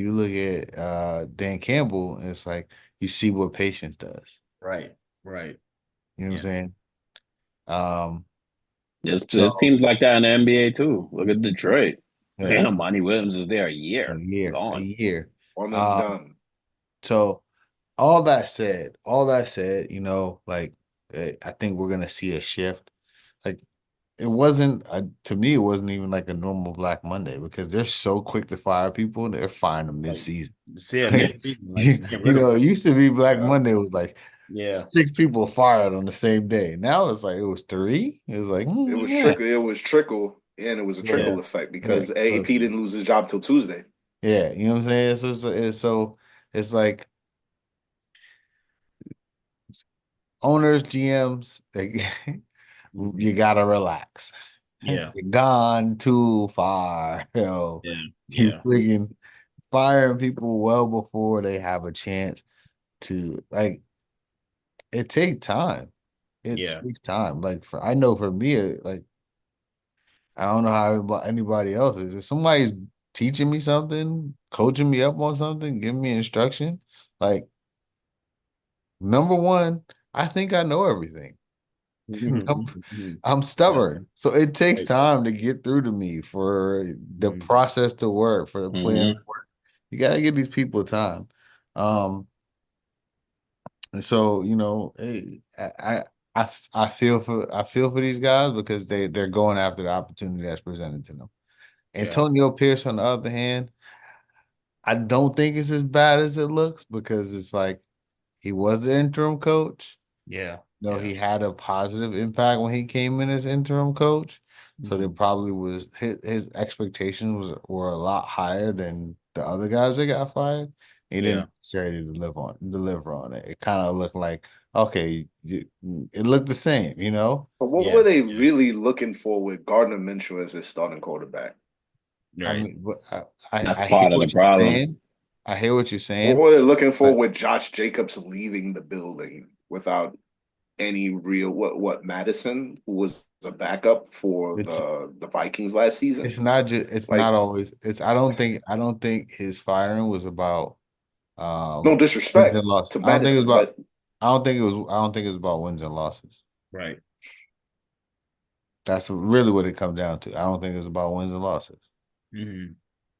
Dan Campbell and it's like you see what patience does. Right. Right. You know what I'm Yeah. saying? Um, There's so teams like that in the NBA too. Look at Detroit. yeah, Damn, Monty Williams is there a a year. year, a Gone. year. One and Um, done. so all that said, like I think we're gonna see a shift. Like it wasn't to me, it wasn't even like a normal Black Monday because they're so quick to fire people, they're firing them Like, mid-season. see a mid-season, like You, just get you rid of know, them. it used to be Black Yeah. Monday was like Yeah. 6 people fired on the same day. Now it's like it was 3. It was like, yeah, It was trickle, and it was a yeah, trickle effect yeah. because AP didn't lose his job till Tuesday. Yeah, you know what I'm saying? It's like owners, GMs, like you gotta relax. Yeah. You're gone too far, Yeah. You Yeah. freaking firing people well before they have a chance to like. It takes time. It Yeah. takes time. Like I know for me, like I don't know how anybody else is. If somebody's teaching me something, coaching me up on something, giving me instruction, like number one, I think I know everything. I'm stubborn. So it takes Right. time to get through to me for the process to work, for the plan to work. You gotta give these people time. And so, hey, I feel for these guys because they're going after the opportunity that's presented to them. Yeah. Antonio Pierce, on the other hand, I don't think it's as bad as it looks because it's like he was the interim coach. Yeah. He had a positive impact when he came in as interim coach. So there probably was his expectations were a lot higher than the other guys that got fired. He Yeah. didn't necessarily deliver on it. It kind of looked like, okay, it looked the same, But what Yeah. were they really looking for with Gardner Minshew as his starting quarterback? I Right. mean, That's I hear part of the what you're problem. saying. I hear what you're What saying, were they looking for but with Josh Jacobs leaving the building without any real what Madison, who was a backup for it's the Vikings last season? it's Like, not always I don't think his firing was about no wins and disrespect losses. to Madison, but I don't think it was about wins and losses. Right. That's really what it comes down to. I don't think it's about wins and losses. Mm-hmm.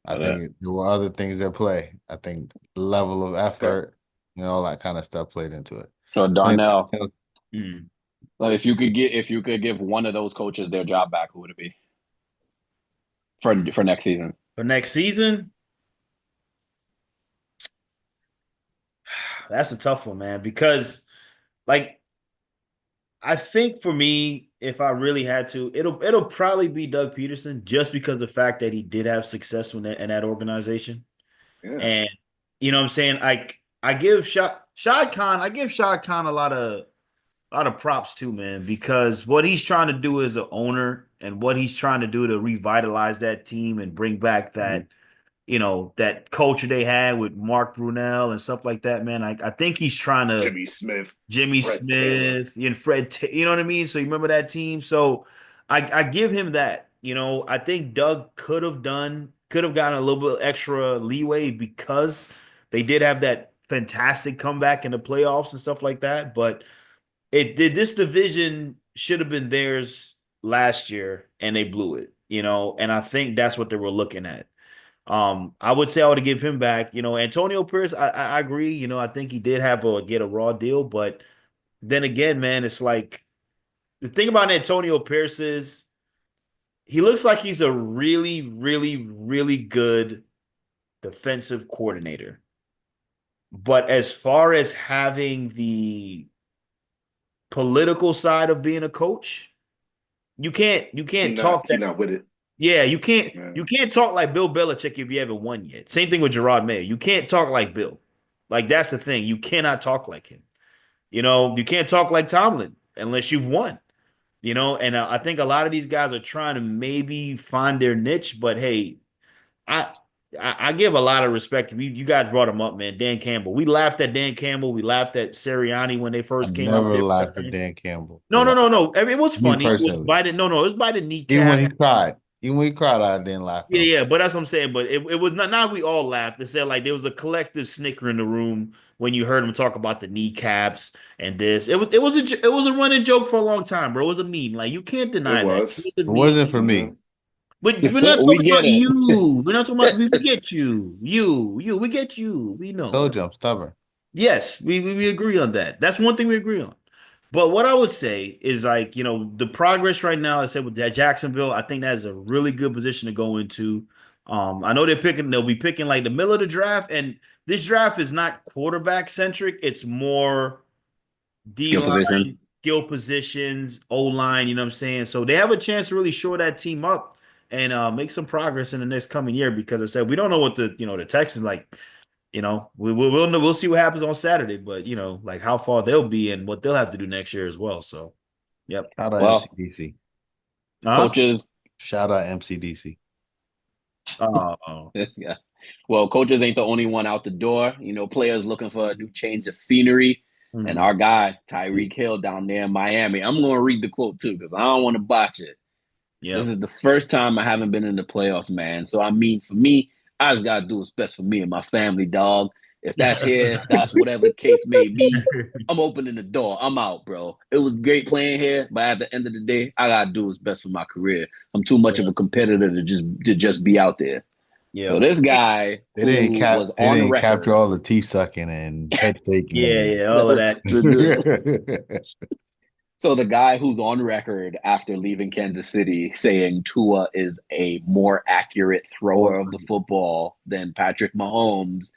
I think there were other things that play. I think level of okay. effort, all that kind of stuff played into it. So Darnell, Mm-hmm. like if you could give one of those coaches their job back, who would it be for next season? For next season, that's a tough one, man, because like I think for me, if I really had to, it'll probably be Doug Peterson just because of the fact that he did have success in that organization. Yeah. And you know what I'm saying? I give Shad Khan, I give Shad Khan a lot of props too, man, because what he's trying to do as an owner and what he's trying to do to revitalize that team and bring back that that culture they had with Mark Brunell and stuff like that, man. I think he's trying to Jimmy Smith, Jimmy Fred Taylor. Smith and you know what I mean? So you remember that team? So I give him that. I think Doug could have gotten a little bit extra leeway because they did have that fantastic comeback in the playoffs and stuff like that. But it did this division should have been theirs last year and they blew it, and I think that's what they were looking at. I would say I would give him back. Antonio Pierce, I agree. I think he did have get a raw deal, but then again, man, it's like the thing about Antonio Pierce is he looks like he's a really, really, really good defensive coordinator. But as far as having the political side of being a coach, you can't talk He that. not with it. Yeah, Man. you can't talk like Bill Belichick if you haven't won yet. Same thing with Jerod Mayo. You can't talk like Bill. Like that's the thing. You cannot talk like him. You can't talk like Tomlin unless you've won. And I think a lot of these guys are trying to maybe find their niche, but hey, I I give a lot of respect. You guys brought him up, man. Dan Campbell. We laughed at Dan Campbell. We laughed at Sirianni when they I first came up never there. laughed at Dan Campbell. No, no, no, no. I mean, it was Me funny. It was personally. by the no, no. It was by the Even when kneecap. he cried. Even when he cried, I didn't laugh at Yeah, him. yeah, but that's what I'm saying. But it was not we all laughed. It said like there was a collective snicker in the room when you heard him talk about the kneecaps and this. It was a running joke for a long time, bro. It was a meme. Like you can't It deny that. It was. was a It wasn't meme. for Yeah. me. But we're not We talking get about it. you. We're not talking about we get you. You. We get you. We know. Told you I'm stubborn. Yes, we agree on that. That's one thing we agree on. But what I would say is like, the progress right now, I said with that Jacksonville, I think that's a really good position to go into. I know they'll be picking like the middle of the draft, and this draft is not quarterback centric. It's more D Skill position. line, skill positions, O line, you know what I'm saying? So they have a chance to really shore that team up and make some progress in the next coming year because I said we don't know what the Texans like. We'll see what happens on Saturday, but like how far they'll be and what they'll have to do next year as well. So, yep. Shout out Well, MCDC. Huh? coaches. Shout out MCDC. Yeah. Well, coaches ain't the only one out the door. Players looking for a new change of scenery. And Mhm. our guy, Tyreek Hill, down there in Miami. I'm going to read the quote too because I don't want to botch it. Yeah. This is the first time I haven't been in the playoffs, man. So I mean, for me, I just gotta do what's best for me and my family, dog. If that's here, if that's whatever the case may be, I'm opening the door. I'm out, bro. It was great playing here, but at the end of the day, I gotta do what's best for my career. I'm too much of a competitor to just be out there. Yeah. So this guy They didn't who was they on didn't capture record, all the teeth sucking and head Yeah, shaking. yeah, all of that. so the guy who's on record after leaving Kansas City saying Tua is a more accurate thrower of the football than Patrick Mahomes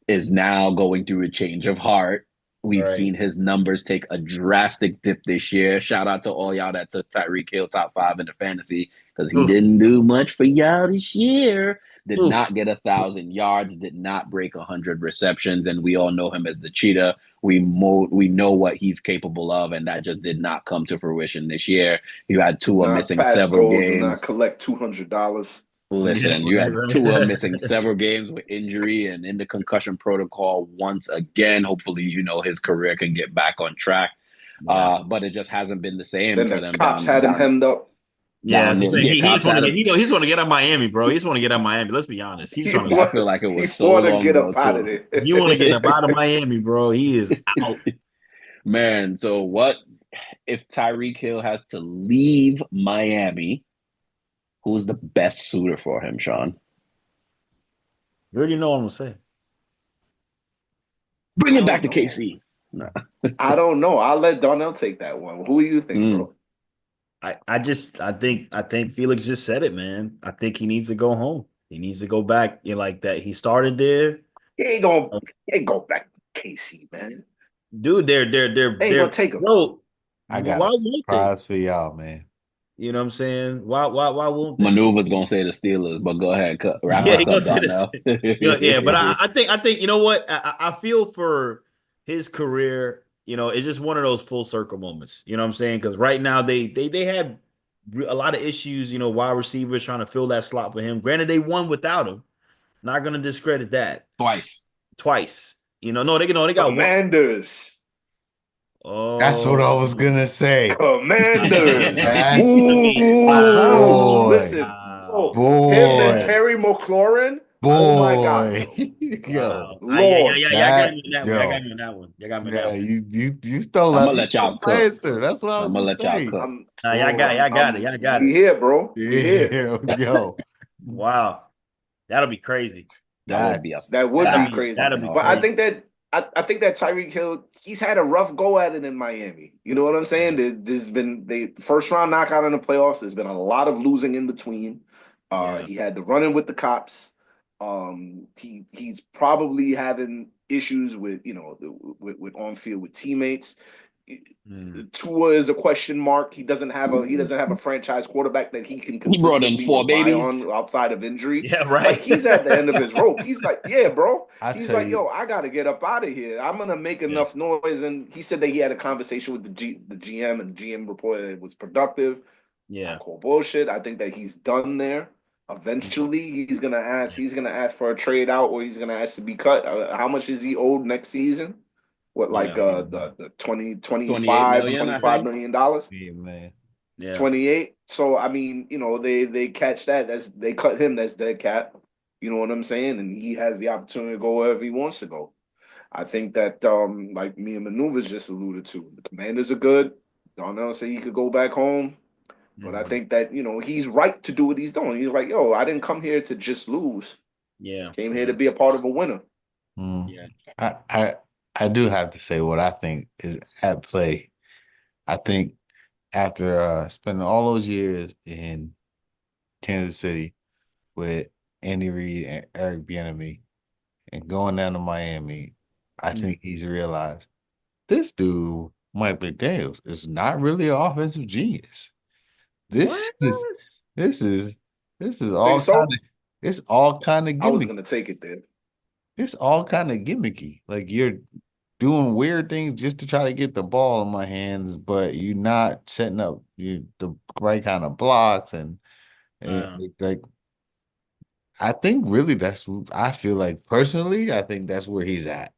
is now going through a change of heart. We've Right. seen his numbers take a drastic dip this year. Shout out to all y'all that took Tyreek Hill top 5 in the fantasy because he Oof. didn't do much for y'all this year. Did Oof. not get 1,000 yards, did not break 100 receptions, and we all know him as the cheetah. We know what he's capable of, and that just did not come to fruition this year. You had Tua Not missing pass several goal. Do not games. collect $200. Listen, Yeah, you had right. Tua missing several games with injury and in the concussion protocol once again. Hopefully, his career can get back on track. Yeah. But it just hasn't been the same Then for the them cops had him hemmed up. Yeah, down that's the there. thing. Yeah, He cops just want had to him. get, he just want to get out of Miami, bro. He just want to get out of Miami. Let's be honest. He just want to. I feel like it was so want to long get ago up out of too. there. You want to get up out of Miami, bro. He is out. Man, so what if Tyreek Hill has to leave Miami? Who's the best suitor for him, Sean? You already know what I'm gonna say. Bring him I back to don't know. KC. No. I don't know. I'll let Darnell take that one. Who do you think, bro? I think Felix just said it, man. I think he needs to go home. He needs to go back. Like that. He started there. He ain't go back to KC, man. Dude, They ain't gonna take him. bro. I Why got a won't they? surprise for y'all, man. You know what I'm saying? Why won't they? Maneuver's gonna say the Steelers, but go ahead, wrap Yeah, us he gonna up, say this. Darnell. Yeah, but I think you know what? I feel for his career. It's just one of those full circle moments. You know what I'm saying? Because right now they had a lot of issues. Wide receivers trying to fill that slot for him. Granted, they won without him. Not gonna discredit that twice. No, they got one. Commanders. Oh, That's what I was gonna say. Commanders. That's Ooh, boy, listen. Oh, him and boy, Terry McLaurin. Oh my God, boy. yo. Yo, Lord. Yeah, I got that me on that one. I got yo, me on that one. You got me on that yeah, one. you stole I'm that. gonna You let y'all stole my cook. answer. That's what I I'm was gonna gonna let y'all say. cook. Y'all got it. Y'all got We it. here, bro. We here. Yeah, yo, Wow, that'll be crazy. That would be a That would That'll be be crazy. that'll be But I crazy. think that I think that Tyreek Hill, he's had a rough go at it in Miami. You know what I'm saying? There's been the first round knockout in the playoffs. There's been a lot of losing in between. Yeah. He had to run in with the cops. He's probably having issues with with on field with teammates. Tua is a question mark. He doesn't have a franchise quarterback that he can He brought in consistently 4 rely babies. on outside of injury. Yeah, right. Like he's at the end of his rope. He's like, yeah, bro. I He's tell like, you, yo, I gotta get up out of here. I'm gonna make enough noise. And he said that he had a conversation with the GM, and the GM reported it was productive. Yeah. I call bullshit. I think that he's done there. Eventually, he's gonna ask. He's gonna ask for a trade out, or he's gonna ask to be cut. How much is he owed next season? What, like the 20, 28 25, million, I $25 think. million dollars? yeah, man. Yeah. 28. So I mean, they catch that. They cut him. That's dead cap. You know what I'm saying? And he has the opportunity to go wherever he wants to go. I think that like me and Maneuvers just alluded to, the Commanders are good. Darnell say he could go back home. But I think that, he's right to do what he's doing. He's like, yo, I didn't come here to just lose. Yeah. Came here to be a part of a winner. Yeah. I do have to say what I think is at play. I think after spending all those years in Kansas City with Andy Reid and Eric Bieniemy and going down to Miami, I think he's realized this dude, Mike McDaniels, is not really an offensive genius. This is this is this is all Think so? kind of it's all kind of I was gimmicky. gonna take it there. It's all kind of gimmicky. Like you're doing weird things just to try to get the ball in my hands, but you're not setting up the right kind of blocks and like I think really I feel like personally, I think that's where he's at.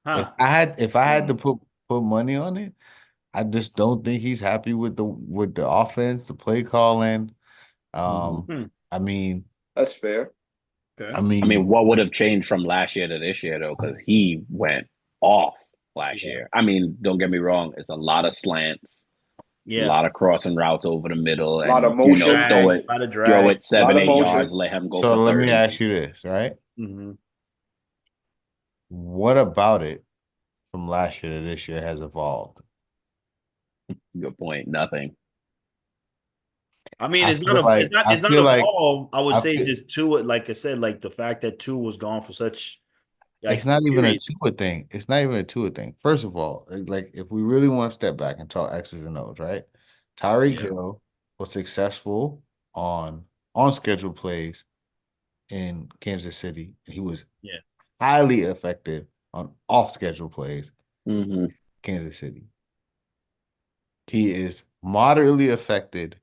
Huh. If I had to put money on it, I just don't think he's happy with the offense, the play calling. I mean, That's fair. I I mean, mean, what would have changed from last year to this year though? Because he went off last year. I mean, don't get me wrong; it's a lot of slants, a Yeah. lot of crossing routes over the middle, A lot of and motion. throw Drag, it, a lot of throw drag. it A lot 7, of 8 yards, motion. let him go so for let me 30. ask you this, right? Mm-hmm. What about it from last year to this year has evolved? Good point. Nothing. I mean, I it's not feel a, like I it's not feel a like ball. I would I say feel just Tua, like I said, like the fact that Tua was gone for such it's like not even a period. Tua thing. It's not even a Tua thing. First of all, like if we really want to step back and talk X's and O's, right? Tyreek Yeah. Hill was successful on scheduled plays in Kansas City. He was Yeah. highly effective on off schedule plays, Mm-hmm. Kansas City. He is moderately effective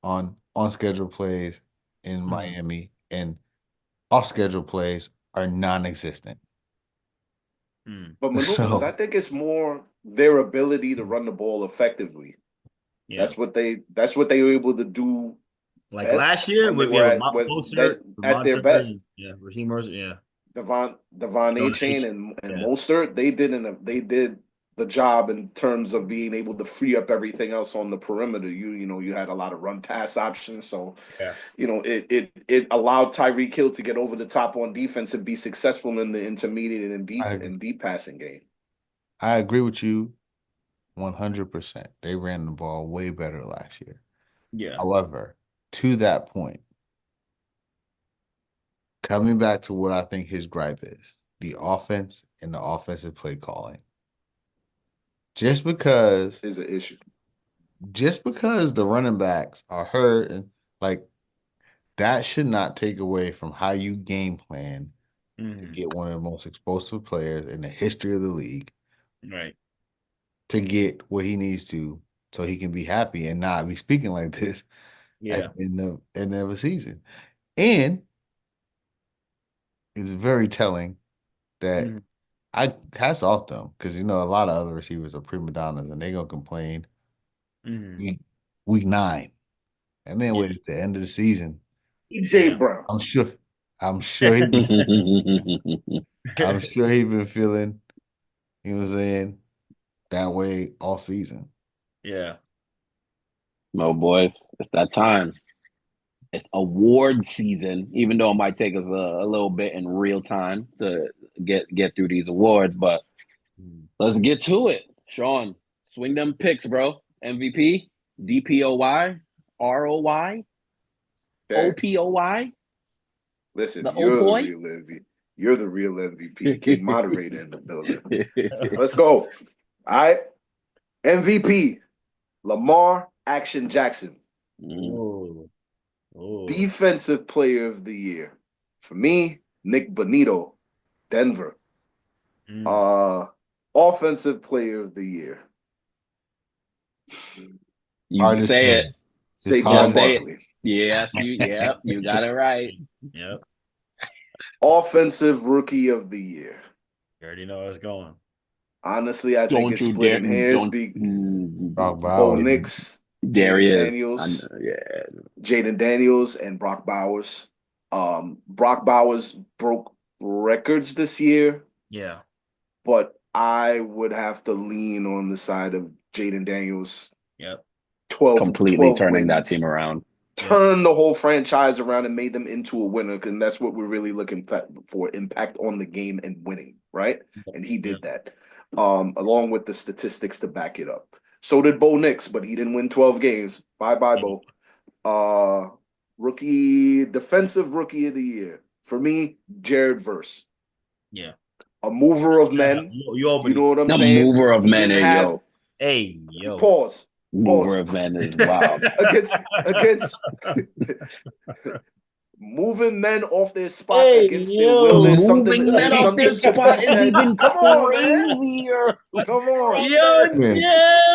on schedule plays in Miami, and off schedule plays are non-existent. But maneuvers, I So think it's more their ability to run the ball effectively. Yeah. That's what they were able to do Like best last year when they with were at Mostert, at their Devontae, best. and yeah, Raheem Mercer, yeah. Devon A Don't Chain and yeah. Mostert, they did the job in terms of being able to free up everything else on the perimeter. You had a lot of run pass options, so Yeah. it allowed Tyreek Hill to get over the top on defense and be successful in the intermediate and I deep passing game. I agree with you 100%. They ran the ball way better last year. Yeah. However, to that point, coming back to what I think his gripe is, the offense and the offensive play calling. Just because Is an issue. just because the running backs are hurt and like that should not take away from how you game plan to get one of the most explosive players in the history of the league Right. to get what he needs to so he can be happy and not be speaking like this Yeah. at the end of a season. And it's very telling that I hats off them because a lot of other receivers are prima donnas and they're gonna complain week week 9 and then Yeah. wait at the end of the season. EJ Brown. I'm sure I'm sure he I'm sure he been feeling, you know what I'm saying, that way all season. Yeah. No, boys, it's that time. It's award season, even though it might take us a little bit in real time to get through these awards. But let's get to it. Sean, swing them picks, bro. MVP, DPOY, ROY, Okay. OPOY, Listen, the you're the OPOY. real MVP. You're the real MVP. King moderator in the building. Let's go. All right. MVP, Lamar Action Jackson. Oh. Defensive player of the year. For me, Nick Bonito, Denver. Offensive player of the year. You say it. It's Saquon Just hard. say it. Barkley. Yes, you got it right. Yep. Offensive rookie of the year. You already know where it's going. Honestly, I think Don't it's you dare! splitting hairs. Brock Bo Bowers. Nix, There he Jaden is. Daniels, Yeah. Jaden Daniels, and Brock Bowers. Brock Bowers broke records this year, Yeah. but I would have to lean on the side of Jaden Daniels. Yep. 12 Completely turning that wins. team around. Turn the whole franchise around and made them into a winner, and that's what we're really looking for, impact on the game and winning, right? And he did that, along with the statistics to back it up. So did Bo Nix, but he didn't win 12 games. Bye-bye, Bo. Defensive rookie of the year. For me, Jerod Verse. Yeah. A mover of men. You know what I'm A saying? mover of He men, didn't hey, have. yo. Hey, yo. Pause. Mover of men is wild. against moving men off their spot Hey, against their yo. will. Moving men There's off their something to spot be is said. even Come on, man. crazier. Come on. Yo,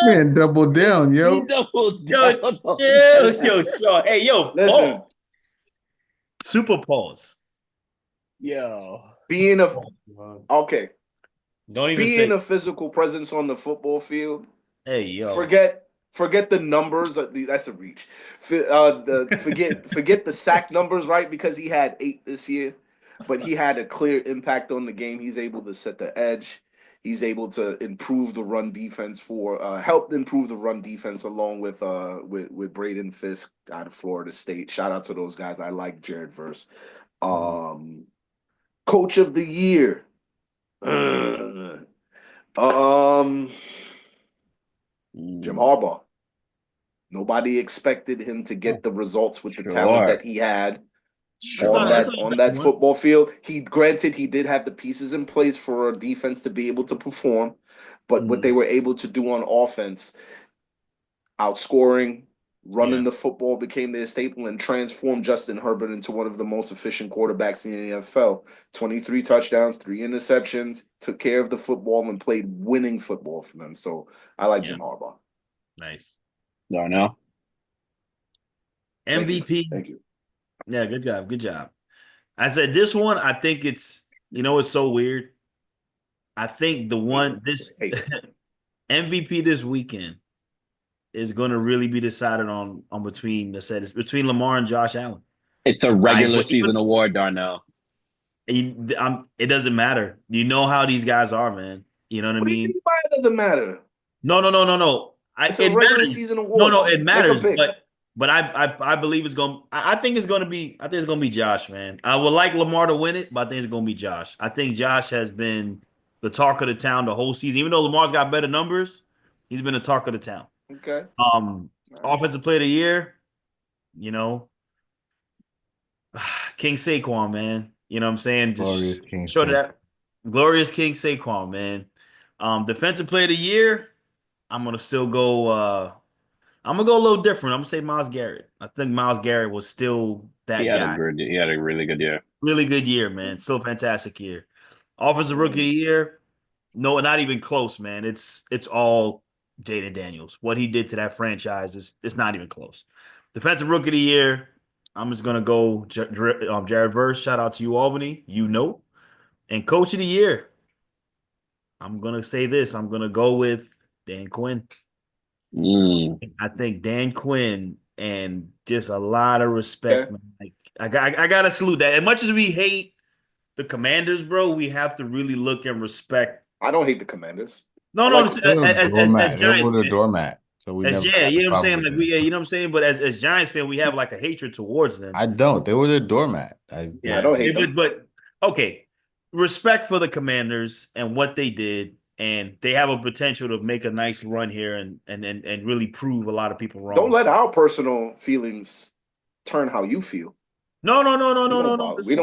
Man, double down, He yo. doubled Yo, down on yo, Sean. Hey, yo, Listen. pause. Super pause. Yo. Being a Don't even being say. a physical presence on the football field. Hey, yo. Forget Forget the numbers. That's a reach. Forget the sack numbers, right? Because he had 8 this year, but he had a clear impact on the game. He's able to set the edge. He's able to improve the run defense helped improve the run defense along with Braden Fisk out of Florida State. Shout out to those guys. I like Jerod Verse. Coach of the year. Jim Harbaugh. Nobody expected him to get the results with the talent that he had on that football field. He did have the pieces in place for a defense to be able to perform, but what they were able to do on offense, outscoring, running the football became their staple and transformed Justin Herbert into one of the most efficient quarterbacks in the NFL. 23 touchdowns, 3 interceptions, took care of the football and played winning football for them. So I like Jim Harbaugh. Nice. Darnell. MVP. Thank you. Yeah, good job. Good job. I said this one, I think it's so weird. I think this MVP this weekend is going to really be decided on between Lamar and Josh Allen. It's a regular season award, Darnell. It doesn't matter. You know how these guys are, man. You know what I mean? It doesn't matter. No. It's a regular season award. No, it matters. But I believe it's going. I think it's going to be. I think it's going to be Josh, man. I would like Lamar to win it, but I think it's going to be Josh. I think Josh has been the talk of the town the whole season. Even though Lamar's got better numbers, he's been the talk of the town. Okay. Offensive Player of the Year, King Saquon, man. You know what I'm saying? Glorious King Glorious King Saquon, man. Defensive Player of the Year, I'm gonna still go. I'm gonna go a little different. I'm gonna say Myles Garrett. I think Myles Garrett was still that guy. He had a really good year. Really good year, man. Still a fantastic year. Offensive Rookie of the Year, no, not even close, man. It's all Jaden Daniels. What he did to that franchise it's not even close. Defensive Rookie of the Year, I'm just gonna go Jerod Verse. Shout out to you, Albany. And Coach of the Year, I'm gonna say this. I'm gonna go with Dan Quinn. I think Dan Quinn, and just a lot of respect. Man. Like, I gotta salute that. As much as we hate the Commanders, bro, we have to really look and respect. I don't hate the Commanders. No, as Giants, doormat. So we never. You know what I'm saying? Like you know what I'm saying. But as Giants fan, we have like a hatred towards them. I don't. They were the doormat. I don't hate them. But okay, respect for the Commanders and what they did, and they have a potential to make a nice run here and really prove a lot of people wrong. Don't let our personal feelings turn how you feel. No. We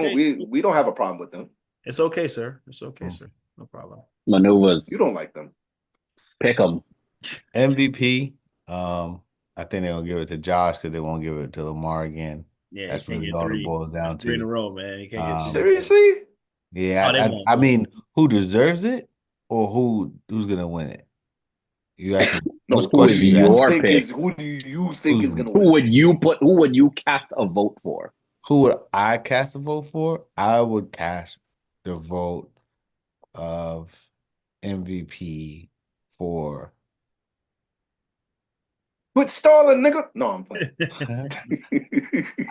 don't have a problem with them. It's okay, sir. It's okay, sir. No problem. Maneuvers. You don't like them. Pick them. MVP. I think they're gonna give it to Josh because they won't give it to Lamar again. Yeah, that's really all it boils down to. 3 in a row, man. You can't get seriously. Yeah, I mean, who deserves it or who's gonna win it? You actually who do you think is gonna win? Who would you cast a vote for? Who would I cast a vote for? I would cast the vote of MVP for. Quit stalling, nigga. No, I'm playing.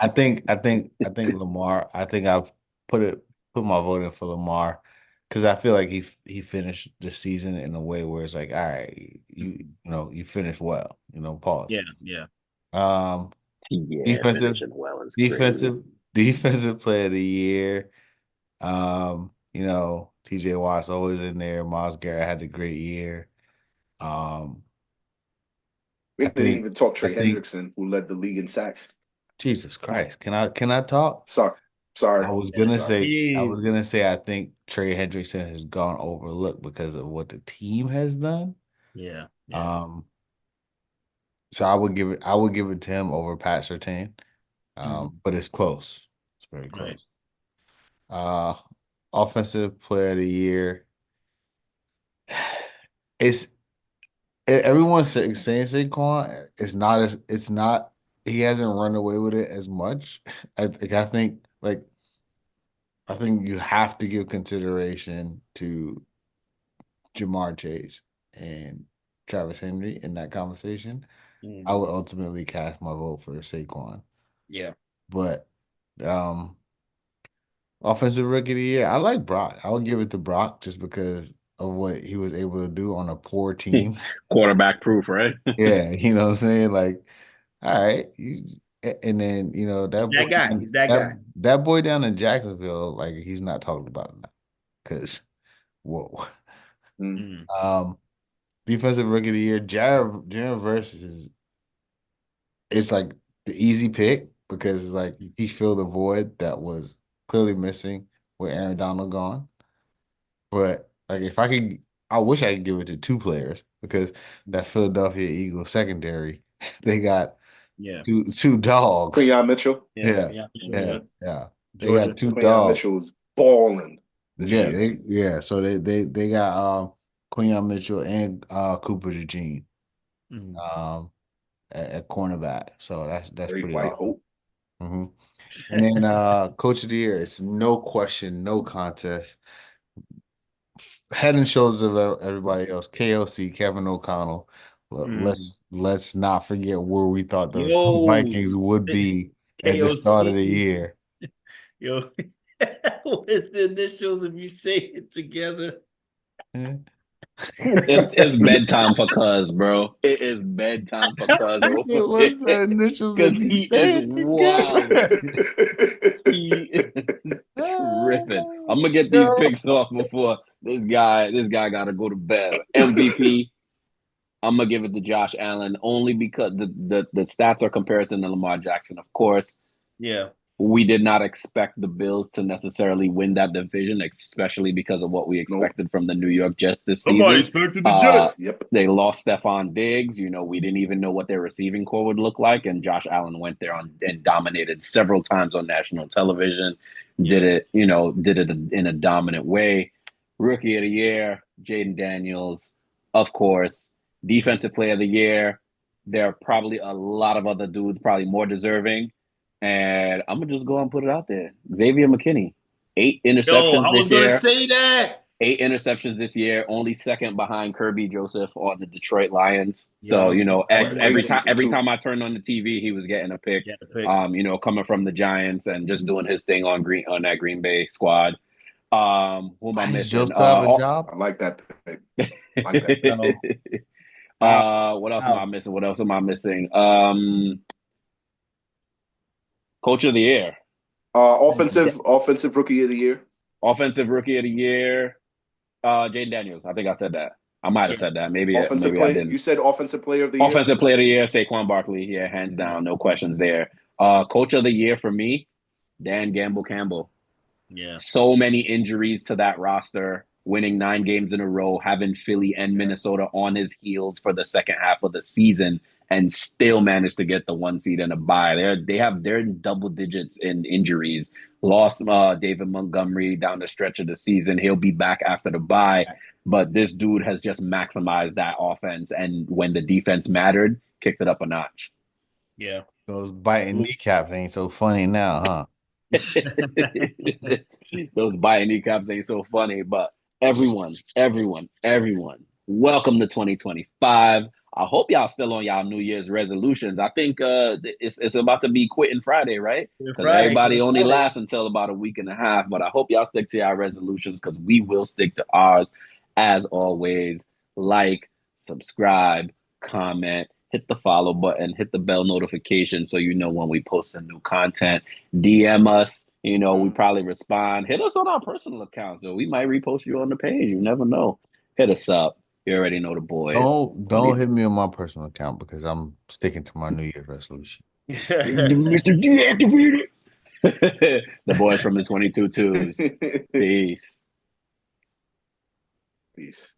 I think Lamar. I think I've put my vote in for Lamar because I feel like he finished the season in a way where it's like, all right, you finished well, pause. Yeah. Defensive Player of the Year. TJ Watt's always in there. Myles Garrett had a great year. We didn't even talk Trey Hendrickson, who led the league in sacks. Jesus Christ. Can I talk? Sorry. I was gonna say I think Trey Hendrickson has gone overlooked because of what the team has done. Yeah. So I would give it to him over Pat Surtain. But it's close. It's very close. Right. Offensive Player of the Year. Everyone's saying Saquon. It's not. He hasn't run away with it as much. I think you have to give consideration to Jamar Chase and Travis Henry in that conversation. I would ultimately cast my vote for Saquon. Yeah. But offensive rookie of the year, I like Brock. I would give it to Brock just because of what he was able to do on a poor team. Quarterback proof, right? Yeah, you know what I'm saying? Like, all right, and then He's that boy that guy. He's that guy. that boy down in Jacksonville, like he's not talked about enough. Because whoa. Mm. Defensive rookie of the year, Jared versus it's like the easy pick because it's like he filled a void that was clearly missing with Aaron Donald gone. But like if I could, I wish I could give it to two players because that Philadelphia Eagles secondary, they got Yeah. two dogs. Quinyon Mitchell. Yeah, Yeah. They got two Quinyon dogs. Mitchell was balling this year. So they got Quinyon Mitchell and Cooper DeJean at cornerback. So that's Very pretty White awesome. Hope. And then coach of the year, it's no question, no contest. Head and shoulders of everybody else. KOC, Kevin O'Connell. Let's not forget where we thought the Vikings would be at the start of the year. Yo, what is the initials if you say it together? It's bedtime for Cuz, bro. It is bedtime for Cuz. What's the initials Because if you he say is it wild. He is tripping. I'm gonna get these picks off before this guy got to go to bed. MVP. I'm gonna give it to Josh Allen only because the stats are comparison to Lamar Jackson, of course. Yeah. We did not expect the Bills to necessarily win that division, especially because of what we expected from the New York Jets this season. Somebody expected the Jets. Yep. They lost Stephon Diggs. We didn't even know what their receiving core would look like, and Josh Allen went there and dominated several times on national television. Did it in a dominant way. Rookie of the year, Jaden Daniels, of course. Defensive player of the year, there are probably a lot of other dudes probably more deserving. And I'm gonna just go and put it out there. Xavier McKinney, 8 interceptions I was this gonna year. say that. 8 interceptions this year, only second behind Kirby Joseph on the Detroit Lions. Yeah, So every time I turned on the TV, he was getting a pick. Coming from the Giants and just doing his thing on that Green Bay squad. Who am I missing? a job? I like that pick. Like that pick. What else am I missing? Coach of the year. Offensive rookie of the year. Offensive rookie of the year. Jaden Daniels. I think I said that. I might have said that. Maybe I didn't. You said offensive player of the year? Offensive player of the year, Saquon Barkley. Yeah, hands down. No questions there. Coach of the year for me, Dan Gamble Campbell. Yeah. So many injuries to that roster, winning 9 games in a row, having Philly and Minnesota on his heels for the second half of the season, and still managed to get the 1 seed and a bye. They're in double digits in injuries. Lost David Montgomery down the stretch of the season. He'll be back after the bye. But this dude has just maximized that offense, and when the defense mattered, kicked it up a notch. Yeah. Those biting kneecaps ain't so funny now, huh? Those biting kneecaps ain't so funny, but everyone, welcome to 2025. I hope y'all still on y'all New Year's resolutions. I think it's about to be quitting Friday, right? Because everybody only lasts until about a week and a half. But I hope y'all stick to y'all resolutions because we will stick to ours. As always, like, subscribe, comment, hit the follow button, hit the bell notification so you know when we post a new content. DM us. We probably respond. Hit us on our personal accounts, so we might repost you on the page. You never know. Hit us up. You already know the boys. Don't hit me on my personal account because I'm sticking to my New Year's resolution. Mr. Deactivated. The boys from the 22 twos. Peace. Peace.